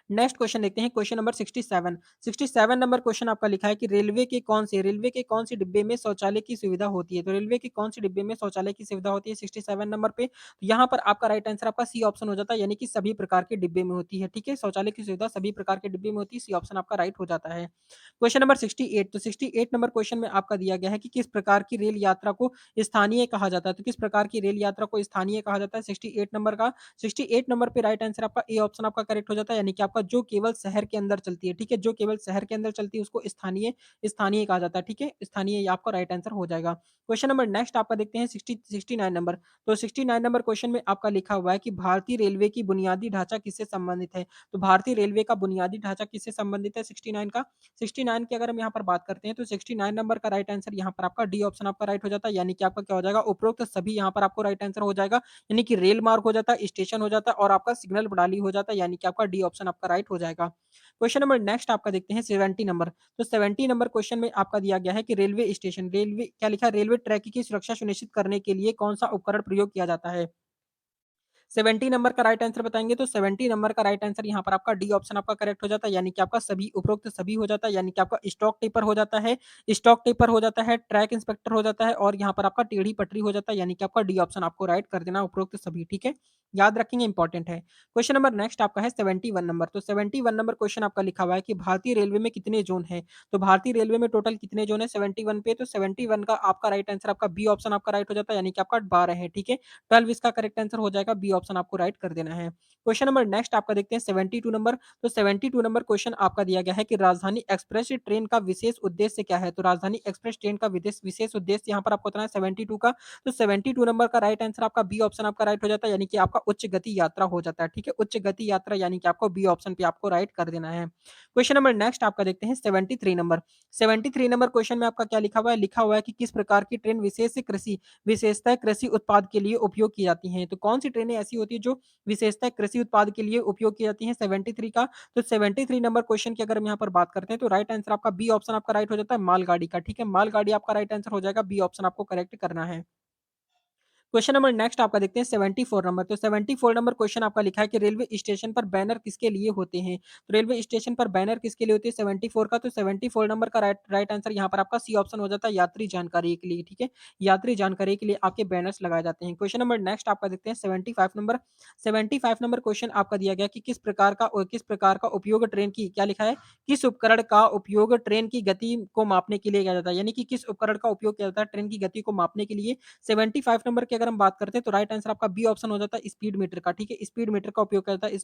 नेक्स्ट क्वेश्चन देखते हैं क्वेश्चन नंबर 67। 67 नंबर क्वेश्चन आपका लिखा है कि रेलवे के कौन से डिब्बे में शौचालय की सुविधा होती है? तो रेलवे के कौन-से डिब्बे में शौचालय की सुविधा होती है 67 नंबर पे? तो यहाँ पर आपका राइट आंसर आपका सी ऑप्शन हो जाता है, यानी कि सभी प्रकार के डिब्बे में होती है, ठीक है? शौचालय की सुविधा सभी प्रकार के डिब्बे में होती है, सी ऑप्शन आपका राइट हो जाता है। Question number 68। तो 68 नंबर क्वेश्चन में आपका दिया गया है कि किस प्रकार की रेल यात्रा को स्थानीय कहा जाता है? तो किस प्रकार की रेल यात्रा को स्थानीय कहा जाता है 68 नंबर का? 68 नंबर पे राइट आंसर आपका ए ऑप्शन आपका करेक्ट हो जाता है, यानी कि आपका जो केवल शहर के अंदर चलती है, ठीक है? जो केवल शहर के अंदर चलती है उसको स्थानीय स्थानीय कहा जाता है, ठीक है? स्थानीय ये आपका राइट आंसर हो जाएगा। क्वेश्चन नंबर नेक्स्ट आपका देखते हैं 69 नंबर। तो 69 नंबर क्वेश्चन में आपका लिखा हुआ है कि भारतीय रेलवे की बुनियादी ढाँचा किससे संबंधित है? तो भारतीय रेलवे का बुनियादी ढाँचा किससे संबंधित है 69 का? 69 की अगर हम यहाँ पर बात करते हैं तो 69 नंबर का राइट आंसर यहाँ पर आपका डी ऑप्शन आपका राइट हो जाता है, यानी कि आपका क्या हो जाएगा उपरोक्त सभी यहाँ पर आपको राइट आंसर हो जाएगा, यानी कि रेल मार्ग हो जाता है, स्टेशन हो जाता है और आपका सिग्नल प्रणाली हो जाता है, यानी कि आपका डी ऑप्शन आपका राइट हो जाएगा। क्वेश्चन नंबर नेक्स्ट आपका देखते हैं 70 नंबर। तो 70 नंबर क्वेश्चन में आपका दिया गया है कि रेलवे स्टेशन रेलवे क्या लिखा है रेलवे ट्रैक की सुरक्षा सुनिश्चित करने के लिए कौन-सा उपकरण प्रयोग किया जाता है? 70 नंबर का राइट आंसर बताएँगे तो 70 नंबर का राइट आंसर यहाँ पर आपका डी ऑप्शन आपका करेक्ट हो जाता है, यानी कि आपका सभी उपरोक्त सभी हो जाता है, यानी कि आपका स्टॉक टेपर हो जाता है, ट्रैक इंस्पेक्टर हो जाता है और यहाँ पर आपका टेढ़ी पटरी हो जाता है, यानी कि आपका डी ऑप्शन आपको राइट कर देना उपरोक्त सभी, ठीक है? याद रखेंगे इंपॉर्टेंट है। क्वेश्चन नंबर नेक्स्ट आपका है 71 नंबर, तो 71 नंबर क्वेश्चन आपका लिखा हुआ है कि भारतीय रेलवे में कितने ज़ोन हैं? तो भारतीय रेलवे में टोटल कितने ज़ोन हैं 71 पे? तो 71 का आपका राइट आंसर आपका बी ऑप्शन आपका राइट हो जाता है, यानी कि आपका 12 है, ठीक है? 12 इसका करेक्ट आंसर हो जाएगा, बी ऑप्शन आपको राइट कर देना है। क्वेश्चन नंबर नेक्स्ट आपका देखते हैं 72 नंबर, तो 72 नंबर क्वेश्चन आपका दिया गया है कि राजधानी एक्सप्रेस ट्रेन का विशेष उद्देश्य क्या है? तो राजधानी एक्सप्रेस ट्रेन का विदेश विशेष उद्देश्य यहाँ पर आपको बताना है 72 का, तो 72 नंबर का राइट आंसर आपका बी ऑप्शन आपका राइट हो जाता है, यानी कि आपका उच्च गति यात्रा हो जाता है, ठीक है? उच्च गति यात्रा यानी कि आपको बी ऑप्शन पे आपको राइट कर देना है। क्वेश्चन नंबर नेक्स्ट आपका देखते हैं 73 नंबर। 73 नंबर क्वेश्चन में आपका क्या लिखा हुआ है? लिखा हुआ है कि किस प्रकार की ट्रेन विशेष कृषि विशेषतः कृषि उत्पाद के लिए उपयोग की जाती हैं। तो कौन-सी ट्रेनें ऐसी होती हैं जो विशेषतः कृषि उत्पाद के लिए उपयोग की जाती हैं 73 का? तो 73 नंबर क्वेश्चन की अगर हम यहाँ पर बात करते हैं तो राइट आंसर आपका बी ऑप्शन आपका राइट हो जाता है मालगाड़ी का, ठीक है? मालगाड़ी आपका राइट आंसर हो जाएगा, बी ऑप्शन आपको करेक्ट करना है। क्वेश्चन नंबर नेक्स्ट आपका देखते हैं 74 नंबर, तो 74 नंबर क्वेश्चन आपका लिखा है कि रेलवे स्टेशन पर बैनर किसके लिए होते हैं? तो रेलवे स्टेशन पर बैनर किसके लिए होते हैं 74 का? तो 74 नंबर का राइट राइट आंसर यहाँ पर आपका सी ऑप्शन हो जाता है यात्री जानकारी के लिए, ठीक है? यात्री जानकारी के लिए आपके बैनर्स लगाए जाते हैं। क्वेश्चन नंबर नेक्स्ट आपका देखते हैं 75 नंबर। 75 नंबर क्वेश्चन आपका दिया गया कि किस प्रकार का उपयोग ट्रेन की क्या लिखा है? किस उपकरण का उपयोग ट्रेन की गति को मापने के लिए किया जाता है? यानी कि किस उपकरण का उपयोग किया जाता है ट्रेन की गति को मापने के लिए? 75 नंबर की अगर हम बात करते हैं तो राइट आंसर आपका बी ऑप्शन हो जाता है स्पीड मीटर का, ठीक है? स्पीड मीटर का उपयोग किया जाता है,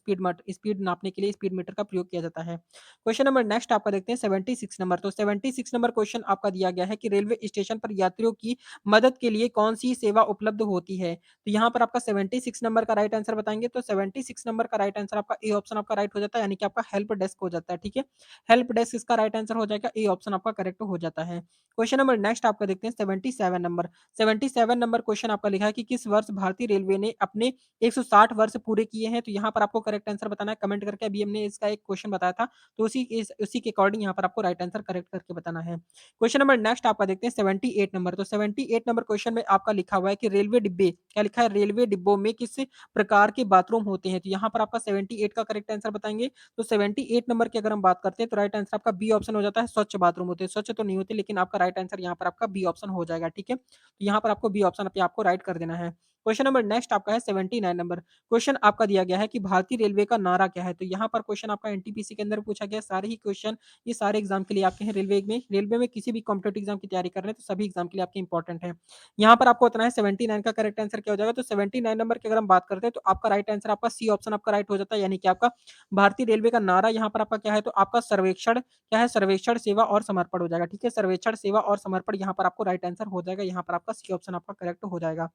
स्पीड नापने के लिए स्पीड मीटर का प्रयोग किया जाता है। क्वेश्चन नंबर नेक्स्ट आपका देखते हैं 76 नंबर, तो 76 नंबर क्वेश्चन आपका दिया गया है कि रेलवे स्टेशन पर यात्रियों की मदद के लिए कौन-सी सेवा उपलब्ध होती है? तो यहाँ पर आपका 76 नंबर का राइट आंसर बताएँगे तो 76 नंबर का राइट आंसर आपका ए ऑप्शन आपका राइट हो जाता है, यानी कि आपका हेल्प डेस्क हो जाता है, ठीक है? हेल्प डेस्क इसका राइट आंसर हो जाएगा, ए ऑप्शन आपका करेक्ट हो जाता है। क्वेश्चन नंबर नेक्स्ट आपका देखते हैं 77 नंबर। 77 नंबर क्वेश्चन आपका लिखा है कि किस वर्ष भारतीय रेलवे ने अपने 160 वर्ष पूरे किए हैं? तो यहाँ पर आपको करेक्ट आंसर बताना है कमेंट करके। अभी हमने इसका एक क्वेश्चन बताया था, तो उसी के अकॉर्डिंग यहाँ पर आपको राइट आंसर करेक्ट करके बताना है। क्वेश्चन नंबर नेक्स्ट आपका देखते हैं 78 नंबर। तो 78 नंबर क्वेश्चन में आपका लिखा हुआ है कि रेलवे डिब्बे क्या लिखा है? रेलवे डिब्बों में किस प्रकार के बाथरूम होते हैं? तो यहाँ पर आपका 78 का करेक्ट आंसर बताएँगे। तो 78 नंबर की अगर हम बात करते हैं तो राइट आंसर आपका बी ऑप्शन हो जाता है स्वच्छ बाथरूम होते हैं। स्वच्छ तो नहीं होते लेकिन आपका राइट आंसर यहाँ पर आपका बी ऑप्शन हो जाएगा, ठीक है? तो यहाँ पर आपको बी ऑप्शन पे आपको राइट कर देना है। क्वेश्चन नंबर नेक्स्ट आपका है 79 नंबर। क्वेश्चन आपका दिया गया है कि भारतीय रेलवे का नारा क्या है? तो यहाँ पर क्वेश्चन आपका एनटीपीसी के अंदर पूछा गया है। सारे ही क्वेश्चन ये सारे एग्ज़ाम के लिए आपके हैं रेलवे में किसी भी कॉम्पिटिटिव एग्ज़ाम की तैयारी कर रहे हैं तो सभी एग्ज़ाम के लिए आपके इंपॉर्टेंट हैं। यहाँ पर आपको बताना है 79 का करेक्ट आंसर क्या हो जाएगा? तो 79 नंबर की अगर हम बात करते हैं तो आपका राइट आंसर आपका सी ऑप्शन आपका राइट हो जाता है, यानी कि आपका भारतीय रेलवे का नारा यहाँ पर आपका क्या है? तो आपका सर्वेक्षण क्या है? सर्वेक्षण, सेवा और समर्पण हो जाएगा, ठीक है? सर्वेक्षण, सेवा और समर्पण यहाँ पर आपको राइट आंसर हो जाएगा। यहाँ पर आपका सी ऑप्शन आपका करेक्ट हो जाएगा।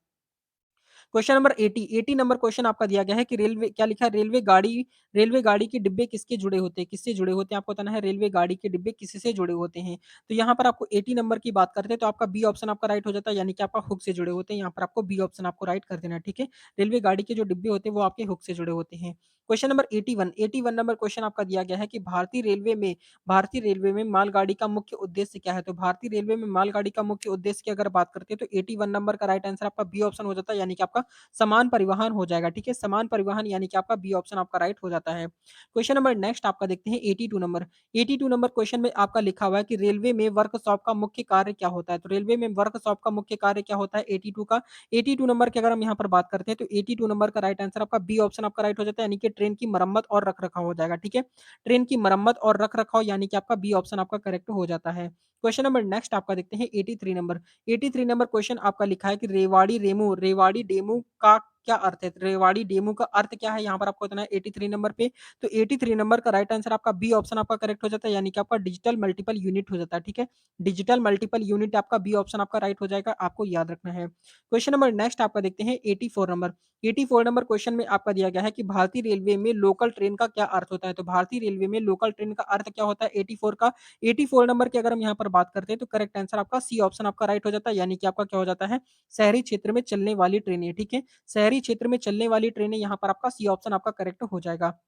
क्वेश्चन नंबर 80 नंबर क्वेश्चन आपका दिया गया है कि रेलवे क्या लिखा है? रेलवे गाड़ी के डिब्बे किसके जुड़े होते हैं? किससे जुड़े होते हैं? आपको बताना है रेलवे गाड़ी के डिब्बे किससे जुड़े होते हैं? तो यहाँ पर आपको 80 नंबर की बात करते हैं तो आपका बी ऑप्शन आपका राइट हो जाता है, यानी कि आपका हुक से जुड़े होते हैं। यहाँ पर आपको बी ऑप्शन आपको राइट कर देना है, ठीक है? रेलवे गाड़ी के जो डिब्बे होते हैं वो आपके हुक से जुड़े होते हैं। क्वेश्चन नंबर 81 नंबर क्वेश्चन आपका दिया गया है कि भारतीय रेलवे में मालगाड़ी का मुख्य उद्देश्य क्या है? तो भारतीय रेलवे में मालगाड़ी का मुख्य उद्देश्य की अगर बात करते हैं तो 81 नंबर का राइट आंसर आपका बी ऑप्शन हो जाता है, यानी कि आपका समान परिवहन हो जाएगा, ठीक है? समान परिवहन यानी कि आपका बी ऑप्शन आपका राइट हो जाता है। क्वेश्चन नंबर नेक्स्ट आपका देखते हैं 82 नंबर। 82 नंबर क्वेश्चन में आपका लिखा हुआ है कि रेलवे में वर्कशॉप का मुख्य कार्य क्या होता है? तो रेलवे में वर्कशॉप का मुख्य कार्य क्या होता है 82 का? 82 नंबर की अगर हम यहाँ पर बात करते हैं तो 82 नंबर का राइट आंसर आपका बी ऑप्शन आपका राइट हो जाता है, यानी कि ट्रेन की मरम्मत और रख-रखाव हो जाएगा, ठीक है? ट्रेन की मरम्मत और रख-रखाव यानी कि आपका बी ऑप्शन आपका करेक्ट हो जाता है। क्वेश्चन नंबर नेक्स्ट आपका देखते हैं 83 नंबर। 83 नंबर क्वेश्चन आपका लिखा है कि रेवाड़ी डेमू का क्या अर्थ है? तो रेवाड़ी डेमू का अर्थ क्या है? यहाँ पर आपको बताना है 83 नंबर पे। तो 83 नंबर का राइट आंसर आपका बी ऑप्शन आपका करेक्ट हो जाता है, यानी कि आपका डिजिटल मल्टीपल यूनिट हो जाता है, ठीक है? डिजिटल मल्टीपल यूनिट आपका बी ऑप्शन आपका राइट हो जाएगा, आपको याद रखना है। क्वेश्चन नंबर नेक्स्ट आपका देखते हैं 84 नंबर। 84 नंबर क्वेश्चन में आपका दिया गया है कि भारतीय रेलवे में लोकल ट्रेन का क्या अर्थ होता है? तो भारतीय रेलवे में लोकल ट्रेन का अर्थ क्या होता है 84 का? 84 नंबर की अगर हम यहाँ पर बात करते हैं तो करेक्ट आंसर आपका सी ऑप्शन आपका राइट हो जाता है, यानी कि आपका क्या हो जाता है? शहरी क्षेत्र में चलने वाली ट्रेनें, ठीक है? शहरी क्षेत्र में चलने वाली ट्रेनें यहाँ पर आपका सी ऑप्शन आपका करेक्ट हो जाएगा।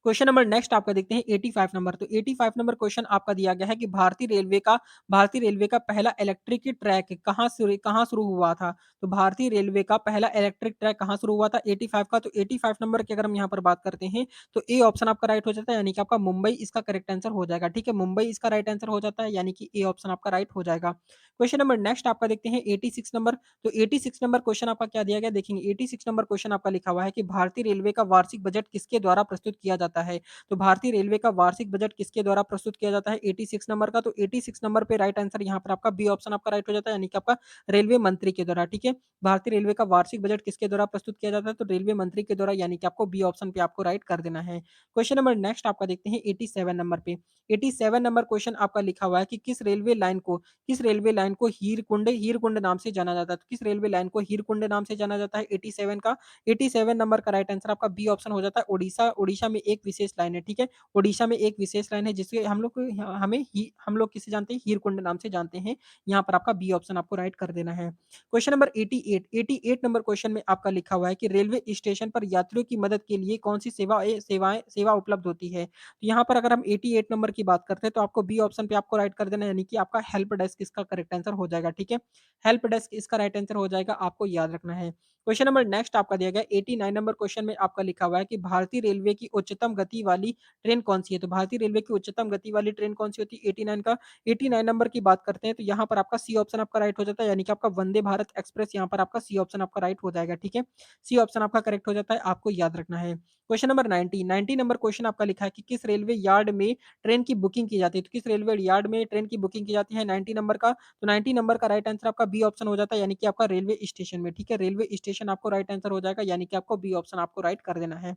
क्वेश्चन नंबर नेक्स्ट आपका देखते हैं 85 नंबर। तो 85 नंबर क्वेश्चन आपका दिया गया है कि भारतीय रेलवे का पहला इलेक्ट्रिक ट्रैक कहाँ शुरू हुआ था? तो भारतीय रेलवे का पहला इलेक्ट्रिक ट्रैक कहाँ शुरू हुआ था 85 का? तो 85 नंबर की अगर हम यहाँ पर बात करते हैं, तो ए ऑप्शन आपका राइट हो जाता है, यानी कि आपका मुंबई इसका करेक्ट आंसर हो जाएगा। ठीक है, मुंबई इसका राइट आंसर हो जाता है, यानी कि ए ऑप्शन आपका राइट हो जाएगा। क्वेश्चन नंबर नेक्स्ट आपका देखते हैं 86 नंबर। तो 86 नंबर क्वेश्चन आपका क्या दिया गया देखेंगे। 86 नंबर क्वेश्चन आपका लिखा हुआ है कि भारतीय रेलवे का वार्षिक बजट किसके द्वारा प्रस्तुत किया जाता है? तो भारतीय रेलवे का वार्षिक बजट किसके द्वारा प्रस्तुत किया जाता है 86 नंबर का? तो 86 नंबर पे राइट आंसर यहाँ पर आपका बी ऑप्शन आपका राइट हो जाता है, यानी कि आपका रेलवे मंत्री के द्वारा। ठीक है, भारतीय रेलवे का वार्षिक बजट किसके द्वारा प्रस्तुत किया जाता है? तो रेलवे मंत्री के द्वारा, यानी कि आपको बी ऑप्शन पे आपको राइट कर देना है। क्वेश्चन नंबर नेक्स्ट आपका देखते हैं 87 नंबर पे। 87 नंबर क्वेश्चन आपका लिखा हुआ है कि किस रेलवे लाइन को हीरकुंड नाम से जाना जाता है? तो किस रेलवे लाइन को हीरकुंड नाम से जाना जाता है 87 का? 87 नंबर का राइट आंसर आपका बी ऑप्शन हो जाता है, ओडिशा। ओडिशा में एक विशेष लाइन है, ठीक है? ओडिशा में एक विशेष लाइन है जिसके हम लोग किसे जानते हैं? हीरकुंड नाम से जानते हैं। यहाँ पर आपका बी ऑप्शन आपको राइट कर देना है। क्वेश्चन नंबर 88 नंबर क्वेश्चन में आपका लिखा हुआ है कि रेलवे स्टेशन पर यात्रियों की मदद के लिए कौन सी सेवा उपलब्ध होती है? तो यहाँ पर अगर हम 88 नंबर की बात करते हैं, तो आपको बी ऑप्शन पे आपको राइट कर देना है, यानी कि आपका हेल्प डेस्क इसका करेक्ट आंसर हो जाएगा। ठीक है, हेल्प डेस्क इसका राइट आंसर हो जाएगा, आपको याद रखना है। क्वेश्चन नंबर नेक्स्ट आपका दिया गया 89 नंबर क्वेश्चन में आपका लिखा हुआ है कि भारतीय रेलवे की उच्चतम गति वाली ट्रेन कौन सी है? तो भारतीय रेलवे की उच्चतम गति वाली ट्रेन कौन सी होती है 89 का? 89 नंबर की बात करते हैं, तो यहाँ पर आपका सी ऑप्शन आपका राइट हो जाता है, यानी कि आपका वंदे भारत एक्सप्रेस। यहाँ पर आपका सी ऑप्शन आपका राइट हो जाएगा। ठीक है, सी ऑप्शन आपका करेक्ट हो जाता है, आपको याद रखना है। क्वेश्चन नंबर 90 नंबर क्वेश्चन आपका लिखा है कि किस रेलवे यार्ड में ट्रेन की बुकिंग की जाती है? तो किस रेलवे यार्ड में ट्रेन की बुकिंग की जाती है 90 नंबर का? तो 90 नंबर का राइट आंसर आपका बी ऑप्शन हो जाता है, यानी कि आपका रेलवे स्टेशन में। ठीक है, रेलवे स्टेशन आपको राइट आंसर हो जाएगा, यानी कि आपको बी ऑप्शन आपको राइट कर देना है।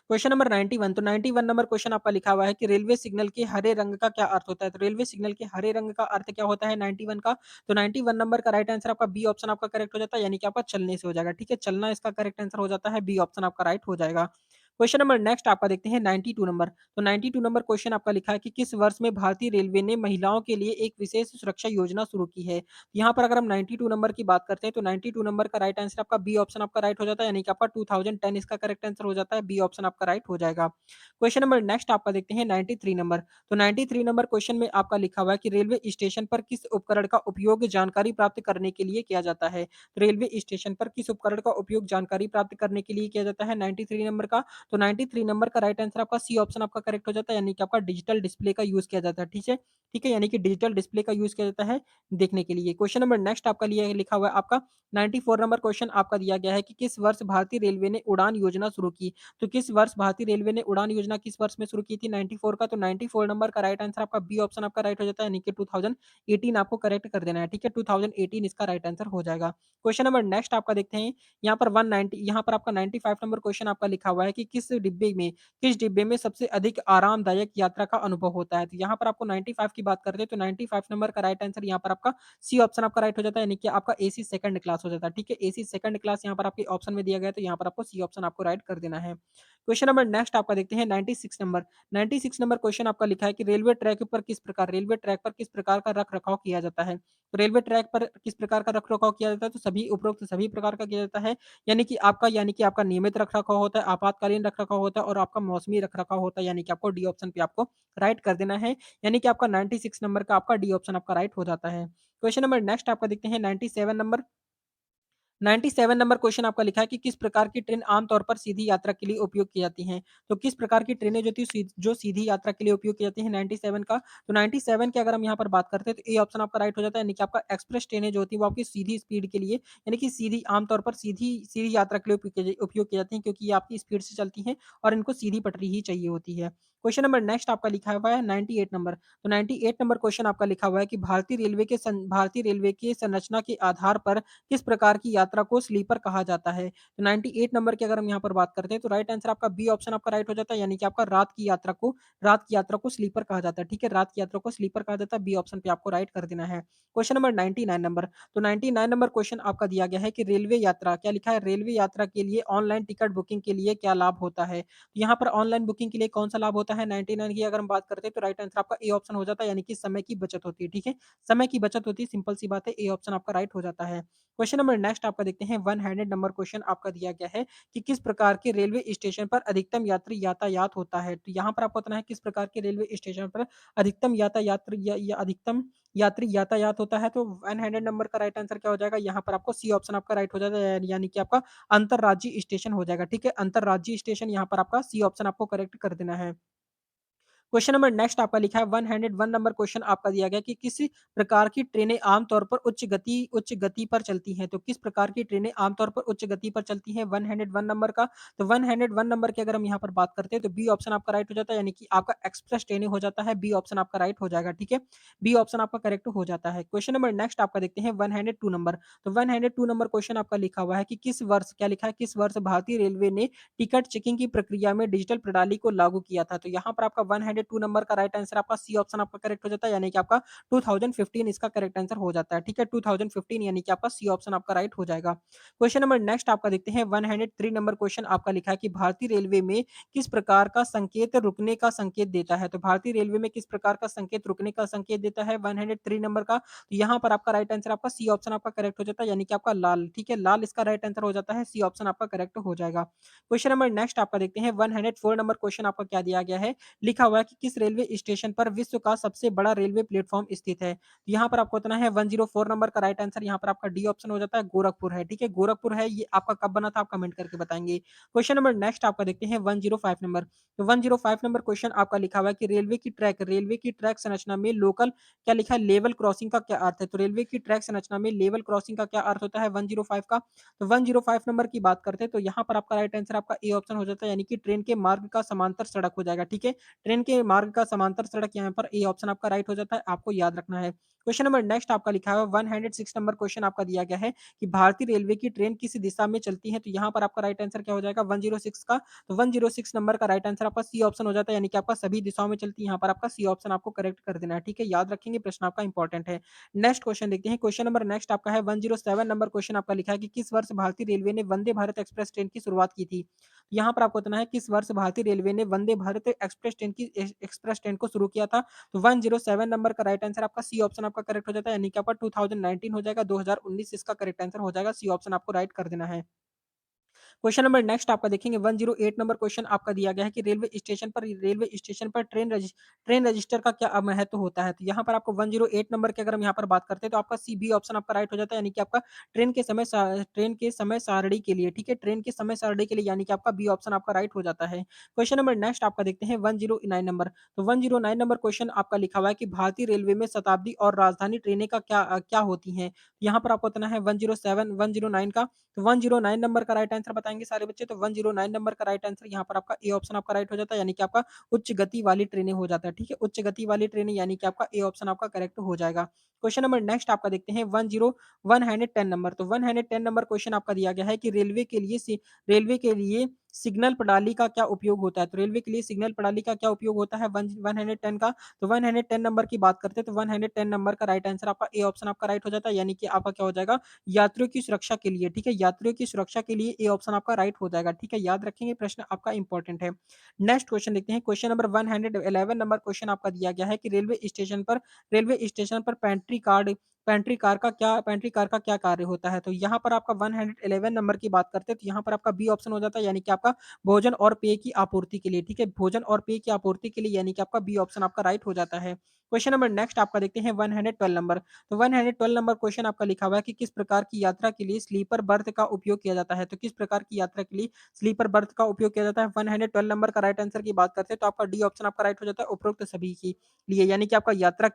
Question number 91। तो 91 नंबर क्वेश्चन आपका लिखा हुआ है कि रेलवे सिग्नल के हरे रंग का क्या अर्थ होता है? तो रेलवे सिग्नल के हरे रंग का अर्थ क्या होता है 91 का? तो 91 नंबर का राइट आंसर आपका बी ऑप्शन आपका करेक्ट हो जाता है, यानी कि आपका चलने से हो जाएगा। ठीक है, चलना इसका करेक्ट आंसर हो जाता है, बी ऑप्शन आपका राइट हो जाएगा। क्वेश्चन नंबर नेक्स्ट आपका देखते हैं 92 नंबर। तो 92 नंबर क्वेश्चन आपका लिखा है कि किस वर्ष में भारतीय रेलवे ने महिलाओं के लिए एक विशेष सुरक्षा योजना शुरू की है? यहाँ पर अगर हम 92 नंबर की बात करते हैं, तो 92 नंबर का राइट आंसर आपका बी ऑप्शन आपका राइट हो जाता है, यानी कि आपका 2010 इसका करेक्ट आंसर हो जाता है, बी ऑप्शन आपका राइट हो जाएगा। क्वेश्चन नंबर नेक्स्ट आपका देखते हैं 93 नंबर। तो 93 नंबर क्वेश्चन में आपका लिखा हुआ है कि रेलवे स्टेशन पर किस उपकरण का उपयोग जानकारी प्राप्त करने के लिए किया जाता है? तो रेलवे स्टेशन पर किस उपकरण का उपयोग जानकारी प्राप्त करने के लिए किया जाता है 93 नंबर का? तो 93 नंबर का राइट आंसर आपका सी ऑप्शन आपका करेक्ट हो जाता है, यानी कि आपका डिजिटल डिस्प्ले का यूज़ किया जाता है। ठीक है, यानी कि डिजिटल डिस्प्ले का यूज़ किया जाता है देखने के लिए। क्वेश्चन नंबर नेक्स्ट आपका लिए लिखा हुआ है आपका 94 नंबर क्वेश्चन आपका दिया गया है कि किस वर्ष भारतीय रेलवे ने उड़ान योजना शुरू की? तो किस वर्ष भारतीय रेलवे ने उड़ान योजना किस वर्ष में शुरू की थी 94 का? तो 94 नंबर का राइट आंसर आपका बी ऑप्शन आपका राइट हो जाता है, यानी कि 2018 आपको करेक्ट कर देना है। ठीक है, 2018 इसका राइट आंसर हो जाएगा। क्वेश्चन नंबर नेक्स्ट आपका देखते हैं, यहाँ पर 190 यहाँ पर आपका 95 नंबर क्वेश्चन आपका लिखा हुआ है कि किस डिब्बे में सबसे अधिक आरामदायक यात्रा का अनुभव होता है? तो यहाँ पर आपको 95 की बात करते हैं, तो 95 नंबर का राइट आंसर यहाँ पर आपका सी ऑप्शन आपका राइट हो जाता है, यानी कि आपका एसी सेकंड क्लास हो जाता है। ठीक है, एसी सेकंड क्लास यहाँ पर आपके ऑप्शन में दिया गया है, तो यहाँ पर आपको सी ऑप्शन आपको राइट कर देना है। क्वेश्चन नंबर नेक्स्ट आपका देखते हैं 96 नंबर। 96 नंबर क्वेश्चन आपका लिखा है कि रेलवे ट्रैक पर किस प्रकार का रख-रखाव किया जाता है? तो रेलवे ट्रैक पर किस प्रकार का रख-रखाव किया जाता है? तो सभी उपरोक्त सभी प्रकार का किया जाता है, यानी कि आपका नियमित रख-रखाव होता है, आपातकालीन रख-रखाव होता है और आपका मौसमी रख-रखाव होता है, यानी कि आपको डी ऑप्शन पे आपको राइट कर देना है, यानी कि आपका 96 नंबर का आपका डी ऑप्शन आपका राइट हो जाता है। क्वेश्चन नंबर नेक्स्ट आपका देखते हैं 97 नंबर। 97 नंबर क्वेश्चन आपका लिखा है कि किस प्रकार की ट्रेन आमतौर पर सीधी यात्रा के लिए उपयोग की जाती हैं? तो किस प्रकार की ट्रेनें जो सीधी यात्रा के लिए उपयोग की जाती हैं 97 का? तो 97 की अगर हम यहाँ पर बात करते हैं, तो ए ऑप्शन आपका राइट हो जाता है, यानी कि आपका एक्सप्रेस ट्रेनें जो होती हैं वो आपकी सीधी स्पीड के लिए, यानी कि सीधी आमतौर पर सीधी सीधी यात्रा के लिए उपयोग की जाती हैं, क्योंकि ये आपकी स्पीड से चलती हैं और इनको सीधी पटरी ही चाहिए होती है। क्वेश्चन नंबर नेक्स्ट आपका लिखा हुआ है 98 नंबर। तो 98 नंबर क्वेश्चन आपका लिखा हुआ है कि भारतीय रेलवे के संरचना के आधार पर किस प्रकार की यात्रा को स्लीपर कहा जाता है? तो 98 नंबर की अगर हम यहाँ पर बात करते हैं, तो राइट आंसर आपका बी ऑप्शन आपका राइट हो जाता है, यानी कि आपका रात की यात्रा को स्लीपर कहा जाता है। ठीक है, रात की यात्रा को स्लीपर कहा जाता है, बी ऑप्शन पे आपको राइट कर देना है। Question number 99 number. तो 99 नंबर क्वेश्चन आपका दिया गया है कि रेलवे यात्रा क्या लिखा है? रेलवे यात्रा के लिए ऑनलाइन टिकट बुकिंग के लिए क्या लाभ होता है? तो यहाँ पर ऑनलाइन बुकिंग के लिए कौन-सा लाभ होता है 99 की अगर हम बात करते हैं, तो राइट आंसर आपका ए ऑप्शन हो जाता है, यानी कि समय की बचत होती है। ठीक है, समय की बचत होती है, सिंपल सी बात है, ए ऑप्शन आपका राइट हो जाता है। क्वेश्चन नंबर नेक्स्ट आपका आपका देखते हैं वन हैंडेड नंबर क्वेश्चन आपका दिया गया है कि किस प्रकार के रेलवे स्टेशन पर अधिकतम यात्री यातायात होता है। तो यहाँ पर आपको बताना है किस प्रकार के रेलवे स्टेशन पर अधिकतम यातायात या अधिकतम यात्री यातायात होता है। तो वन हैंडेड नंबर का राइट आंसर क्या हो जाएगा? यहाँ पर आपको सी ऑप्शन आपका राइट हो जाएगा, यानी कि आपका अंतर्राज्यीय स्टेशन हो जाएगा। ठीक है, अंतर्राज्यीय स्टेशन यहाँ पर आपका सी ऑप्शन आपको करेक्ट कर देना है। क्वेश्चन नंबर नेक्स्ट आपका लिखा है 101 नंबर क्वेश्चन आपका दिया गया कि किस प्रकार की ट्रेनें आमतौर पर उच्च गति पर चलती हैं। तो किस प्रकार की ट्रेनें आमतौर पर उच्च गति पर चलती हैं 101 नंबर का। तो 101 नंबर की अगर हम यहाँ पर बात करते हैं तो बी ऑप्शन आपका राइट हो जाता है, यानी कि आपका एक्सप्रेस ट्रेनें हो जाता है। बी ऑप्शन आपका राइट हो जाएगा। ठीक है, बी ऑप्शन आपका करेक्ट हो जाता है। क्वेश्चन नंबर नेक्स्ट आपका देखते हैं 102 नंबर। तो 102 नंबर क्वेश्चन आपका लिखा हुआ है कि किस वर्ष, क्या लिखा है, किस वर्ष भारतीय रेलवे ने टिकट चेकिंग की प्रक्रिया में डिजिटल प्रणाली को लागू किया था। तो यहाँ पर आपका 102 नंबर का राइट आंसर आपका सी ऑप्शन आपका करेक्ट हो जाता है, यानी कि आपका 2015 इसका करेक्ट आंसर हो जाता है। ठीक है, 2015 यानी कि आपका सी ऑप्शन आपका राइट हो जाएगा। क्वेश्चन नंबर नेक्स्ट आपका देखते हैं 103 नंबर क्वेश्चन आपका लिखा है कि भारतीय रेलवे में किस प्रकार का संकेत रुकने का संकेत देता है। तो भारतीय रेलवे में किस प्रकार का संकेत रुकने का संकेत देता है 103 नंबर का। तो यहाँ पर आपका राइट आंसर आपका सी ऑप्शन आपका करेक्ट हो जाता है, यानी कि आपका लाल। ठीक है, लाल इसका राइट आंसर हो जाता है, सी ऑप्शन आपका करेक्ट हो जाएगा। क्वेश्चन नंबर नेक्स्ट आपका देखते हैं 104 नंबर क्वेश्चन आपका क्या दिया गया है। लिखा हुआ है कि किस रेलवे स्टेशन पर विश्व का सबसे बड़ा रेलवे प्लेटफॉर्म स्थित है। तो यहाँ पर आपको बताना है 104 नंबर का राइट आंसर यहाँ पर आपका डी ऑप्शन हो जाता है, गोरखपुर है। ठीक है, गोरखपुर है। ये आपका कब बना था आप कमेंट करके बताएंगे। क्वेश्चन नंबर नेक्स्ट आपका देखते हैं 105 नंबर। तो 105 नंबर क्वेश्चन आपका लिखा हुआ है कि रेलवे की ट्रैक संरचना में लोकल, क्या लिखा है, लेवल क्रॉसिंग का क्या अर्थ है। तो रेलवे की ट्रैक संरचना में लेवल क्रॉसिंग का क्या अर्थ होता है 105 का। तो 105 नंबर की बात करते हैं तो यहाँ पर आपका राइट आंसर आपका ए ऑप्शन हो जाता है, यानी कि ट्रेन के मार्ग का समांतर सड़क हो जाएगा। ठीक है, ट्रेन के मार्ग का समांतर सड़क यहाँ पर ए ऑप्शन आपका राइट हो जाता है, आपको याद रखना है। क्वेश्चन नंबर नेक्स्ट आपका लिखा है 106 नंबर क्वेश्चन आपका दिया गया है कि भारतीय रेलवे की ट्रेन किस दिशा में चलती है। तो यहाँ पर आपका राइट आंसर क्या हो जाएगा 106 का। तो 106 नंबर का राइट आंसर आपका सी ऑप्शन हो जाता है, यानी कि आपका सभी दिशाओं में चलती है। यहाँ पर आपका सी ऑप्शन आपको करेक्ट कर देना है। ठीक है, याद रखेंगे, प्रश्न आपका इंपॉर्टेंट है। नेक्स्ट क्वेश्चन देखते हैं। क्वेश्चन नंबर नेक्स्ट आपका है 107 नंबर क्वेश्चन आपका लिखा है कि किस वर्ष भारतीय रेलवे ने वंदे भारत एक्सप्रेस ट्रेन की शुरुआत की थी। यहाँ पर आपको बताना है किस वर्ष भारतीय रेलवे ने वंदे भारत एक्सप्रेस ट्रेन को शुरू किया था। तो 107 नंबर का राइट आंसर आपका सी ऑप्शन आपका करेक्ट हो जाता है, यानी कि आपका 2019 हो जाएगा, 2019 इसका करेक्ट आंसर हो जाएगा। सी ऑप्शन आपको राइट कर देना है। क्वेश्चन नंबर नेक्स्ट आपका देखेंगे 108 नंबर क्वेश्चन आपका दिया गया है कि रेलवे स्टेशन पर ट्रेन रजिस्टर का क्या महत्व होता है। तो यहाँ पर आपको 108 नंबर की अगर हम यहाँ पर बात करते हैं तो आपका सी बी ऑप्शन आपका राइट हो जाता है, यानी कि आपका ट्रेन के समय सारणी के लिए। ठीक है, ट्रेन के समय सारणी के लिए, यानी कि आपका बी ऑप्शन आपका राइट हो जाता है। क्वेश्चन नंबर नेक्स्ट आपका देखते हैं 109 नंबर। तो 109 नंबर क्वेश्चन आपका लिखा हुआ है कि भारतीय रेलवे में शताब्दी और राजधानी ट्रेनें का क्या होती हैं। यहाँ पर आपको बताना है 107 109 का। तो 109 नंबर का राइट आंसर बताएँगे सारे बच्चे। तो 109 नंबर का राइट आंसर यहाँ पर आपका ए ऑप्शन आपका राइट हो जाता है, यानी कि आपका उच्च गति वाली ट्रेनें हो जाता है। ठीक है, उच्च गति वाली ट्रेनें, यानी कि आपका ए ऑप्शन आपका करेक्ट हो जाएगा। क्वेश्चन नंबर नेक्स्ट आपका देखते हैं 110 नंबर। तो 110 नंबर क्वेश्चन आपका दिया गया है कि रेलवे के लिए सिग्नल प्रणाली का क्या उपयोग होता है। तो रेलवे के लिए सिग्नल प्रणाली का क्या उपयोग होता है 110 का। तो 110 नंबर की बात करते हैं तो 110 नंबर का राइट आंसर आपका ए ऑप्शन आपका राइट हो जाता है, यानी कि आपका क्या हो जाएगा, यात्रियों की सुरक्षा के लिए। ठीक है, यात्रियों की सुरक्षा के लिए ए ऑप्शन आपका राइट हो जाएगा। ठीक है, याद रखेंगे, प्रश्न आपका इंपॉर्टेंट है। नेक्स्ट क्वेश्चन देखते हैं। क्वेश्चन नंबर 111 नंबर क्वेश्चन आपका दिया गया है कि रेलवे स्टेशन पर पेंट्री कार का क्या कार्य होता है। तो यहाँ पर आपका 111 नंबर की बात करते हैं तो यहाँ पर आपका बी ऑप्शन हो जाता है, यानी कि आपका भोजन और पेय की आपूर्ति के लिए। ठीक है, भोजन और पेय की आपूर्ति के लिए, यानी कि आपका बी ऑप्शन आपका राइट हो जाता है। क्वेश्चन नंबर नेक्स्ट आपका देखते हैं 112 नंबर। तो 112 नंबर क्वेश्चन आपका लिखा हुआ है कि किस प्रकार की यात्रा के लिए स्लीपर बर्थ का उपयोग किया जाता है। तो किस प्रकार की यात्रा के लिए स्लीपर बर्थ का उपयोग किया जाता है 112 नंबर का राइट आंसर की बात करते हैं तो आपका डी ऑप्शन आपका राइट हो जाता है, उपरोक्त सभी के लिए। यानी कि आपका यात्रा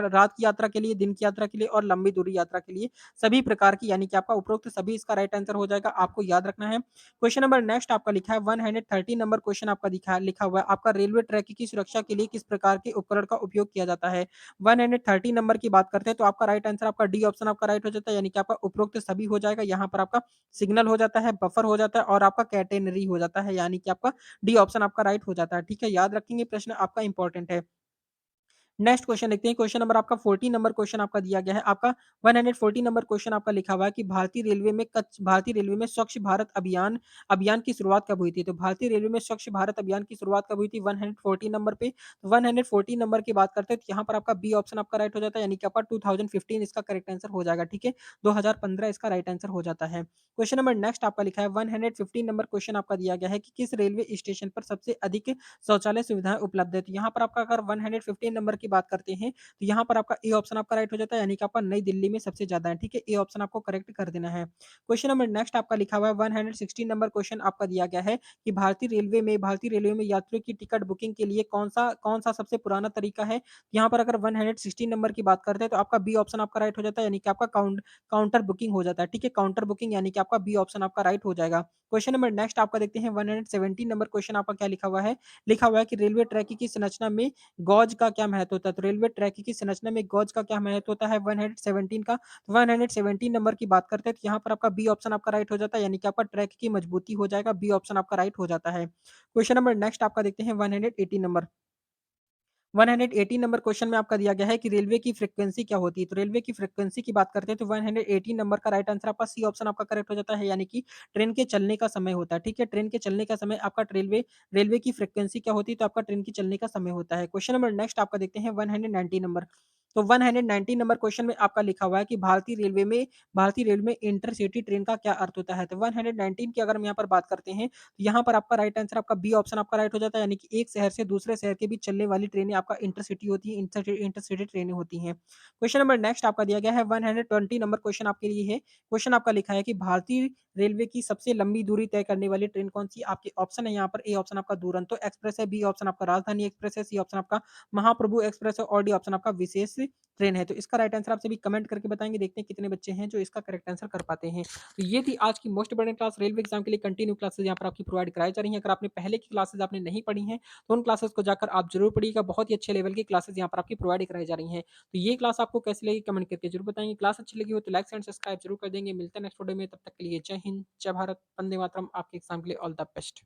रात की यात्रा के लिए, दिन की यात्रा के लिए और लंबी दूरी यात्रा के लिए सभी प्रकार की, यानी कि आपका उपरोक्त सभी इसका राइट आंसर हो जाएगा, आपको याद रखना है। क्वेश्चन नंबर नेक्स्ट आपका लिखा है 130 नंबर क्वेश्चन आपका लिखा हुआ है आपका रेलवे ट्रैक की सुरक्षा के लिए किस प्रकार के उपकरण का उपयोग किया जाता है। 130 नंबर की बात करते हैं तो आपका राइट आंसर आपका डी ऑप्शन आपका राइट हो जाता है, यानी कि आपका उपरोक्त सभी हो जाएगा। यहाँ पर आपका सिग्नल हो जाता है, बफर हो जाता है और आपका कैटेनरी हो जाता है, यानी कि आपका डी ऑप्शन आपका राइट हो जाता है। ठीक है, याद रखेंगे, प्रश्न आपका इंपॉर्टेंट है। नेक्स्ट क्वेश्चन देखते हैं। क्वेश्चन नंबर आपका 14 नंबर क्वेश्चन आपका दिया गया है। आपका 114 नंबर क्वेश्चन आपका लिखा हुआ है कि भारतीय रेलवे में स्वच्छ भारत अभियान अभियान की शुरुआत कब हुई थी? तो भारतीय रेलवे में स्वच्छ भारत अभियान की शुरुआत कब हुई थी? 114 नंबर पे। 114 नंबर की बात करते हैं तो यहाँ पर आपका बी ऑप्शन आपका राइट हो जाता है, यानी कि आपका 2015 इसका करेक्ट आंसर हो जाएगा, ठीक है? 2015 इसका राइट आंसर हो जाता है। क्वेश्चन नंबर नेक्स्ट आपका लिखा है 115 नंबर क्वेश्चन आपका दिया गया है कि किस रेलवे स्टेशन पर सबसे अधिक शौचालय सुविधाएँ उपलब्ध है? तो यहाँ पर आपका अगर 115 नंबर की बात करते हैं, तो यहाँ पर आपका ए ऑप्शन आपका राइट हो जाता है, यानी कि आपका नई दिल्ली में सबसे ज़्यादा है, ठीक है? ए ऑप्शन आपको करेक्ट कर देना है। क्वेश्चन नंबर नेक्स्ट आपका लिखा हुआ है 116 नंबर क्वेश्चन आपका दिया गया है कि भारतीय रेलवे में यात्रियों की टिकट बुकिंग के लिए कौन-सा सबसे पुराना तरीका है? यहाँ पर अगर 116 नंबर की बात करते हैं तो आपका बी ऑप्शन आपका राइट हो जाता है, यानी कि आपका काउंटर बुकिंग हो जाता है, ठीक है? काउंटर बुकिंग यानी कि आपका बी ऑप्शन आपका राइट हो जाएगा। क्वेश्चन नंबर नेक्स्ट आपका देखते हैं 117 नंबर क्वेश्चन आपका क्या लिखा हुआ है? लिखा हुआ है कि रेलवे ट्रैक की संरचना में गॉज का क्या महत्व होता है? तो रेलवे ट्रैक की संरचना में गॉज का क्या महत्व होता है 117 का? 117 नंबर की बात करते हैं तो यहाँ पर आपका बी ऑप्शन आपका राइट हो जाता है, यानी कि आपका ट्रैक की मजबूती हो जाएगा, बी ऑप्शन आपका राइट हो जाता है। क्वेश्चन नंबर नेक्स्ट आपका देखते हैं 118 नंबर। 118 नंबर क्वेश्चन में आपका दिया गया है कि रेलवे की फ्रीक्वेंसी क्या होती है? तो रेलवे की फ्रीक्वेंसी की बात करते हैं तो 118 नंबर का राइट आंसर आपका सी ऑप्शन आपका करेक्ट हो जाता है, यानी कि ट्रेन के चलने का समय होता है, ठीक है? ट्रेन के चलने का समय आपका रेलवे की फ्रीक्वेंसी क्या होती है? तो आपका ट्रेन के चलने का समय होता है। क्वेश्चन नंबर नेक्स्ट आपका देखते हैं 190 नंबर। तो 190 नंबर क्वेश्चन में आपका लिखा हुआ है कि भारतीय रेलवे में इंटरसिटी ट्रेन का क्या अर्थ होता है? तो 119 की अगर हम यहाँ पर बात करते हैं, तो यहाँ पर आपका राइट आंसर आपका बी ऑप्शन आपका राइट हो जाता है, यानी कि एक शहर से दूसरे शहर के बीच चलने वाली ट्रेनें आपका इंटरसिटी होती है, इंटरसिटी ट्रेनें होती हैं। क्वेश्चन नंबर नेक्स्ट आपका दिया गया है 120 नंबर क्वेश्चन आपके लिए है। क्वेश्चन आपका लिखा है कि भारतीय रेलवे की सबसे लंबी दूरी तय करने वाली ट्रेन कौन-सी? आपके ऑप्शन है यहाँ पर, ए ऑप्शन आपका दुरंतो एक्सप्रेस है, बी ऑप्शन आपका राजधानी एक्सप्रेस है, सी ऑप्शन आपका महाप्रभु एक्सप्रेस है और डी ऑप्शन आपका विशेष ट्रेन है। तो इसका राइट आंसर आप सभी कमेंट करके बताएँगे, देखते हैं कितने बच्चे हैं जो इसका करेक्ट आंसर कर पाते हैं। तो ये थी आज की most important class railway exam के लिए कंटिन्यू क्लासेस यहाँ पर आपकी प्रोवाइड कराई जा रही हैं। अगर आपने पहले की क्लासेस आपने नहीं पढ़ी हैं, तो उन क्लासेस को जाकर आप जरूर पढ़िएगा। बहुत ही अच्छे लेवल की क्लासेस यहाँ पर आपकी प्रोवाइड कराई जा रही हैं। तो ये क्लास आपको कैसी लगी कमेंट करके जरूर बताएंगे। क्लास अच्छी लगी हो तो लाइक एंड सब्सक्राइब जरूर कर देंगे। मिलते हैं नेक्स्ट वीडियो में, तब तक के लिए जय हिंद, जय भारत, वंदे मातरम। आपके एग्जाम के लिए ऑल द बेस्ट।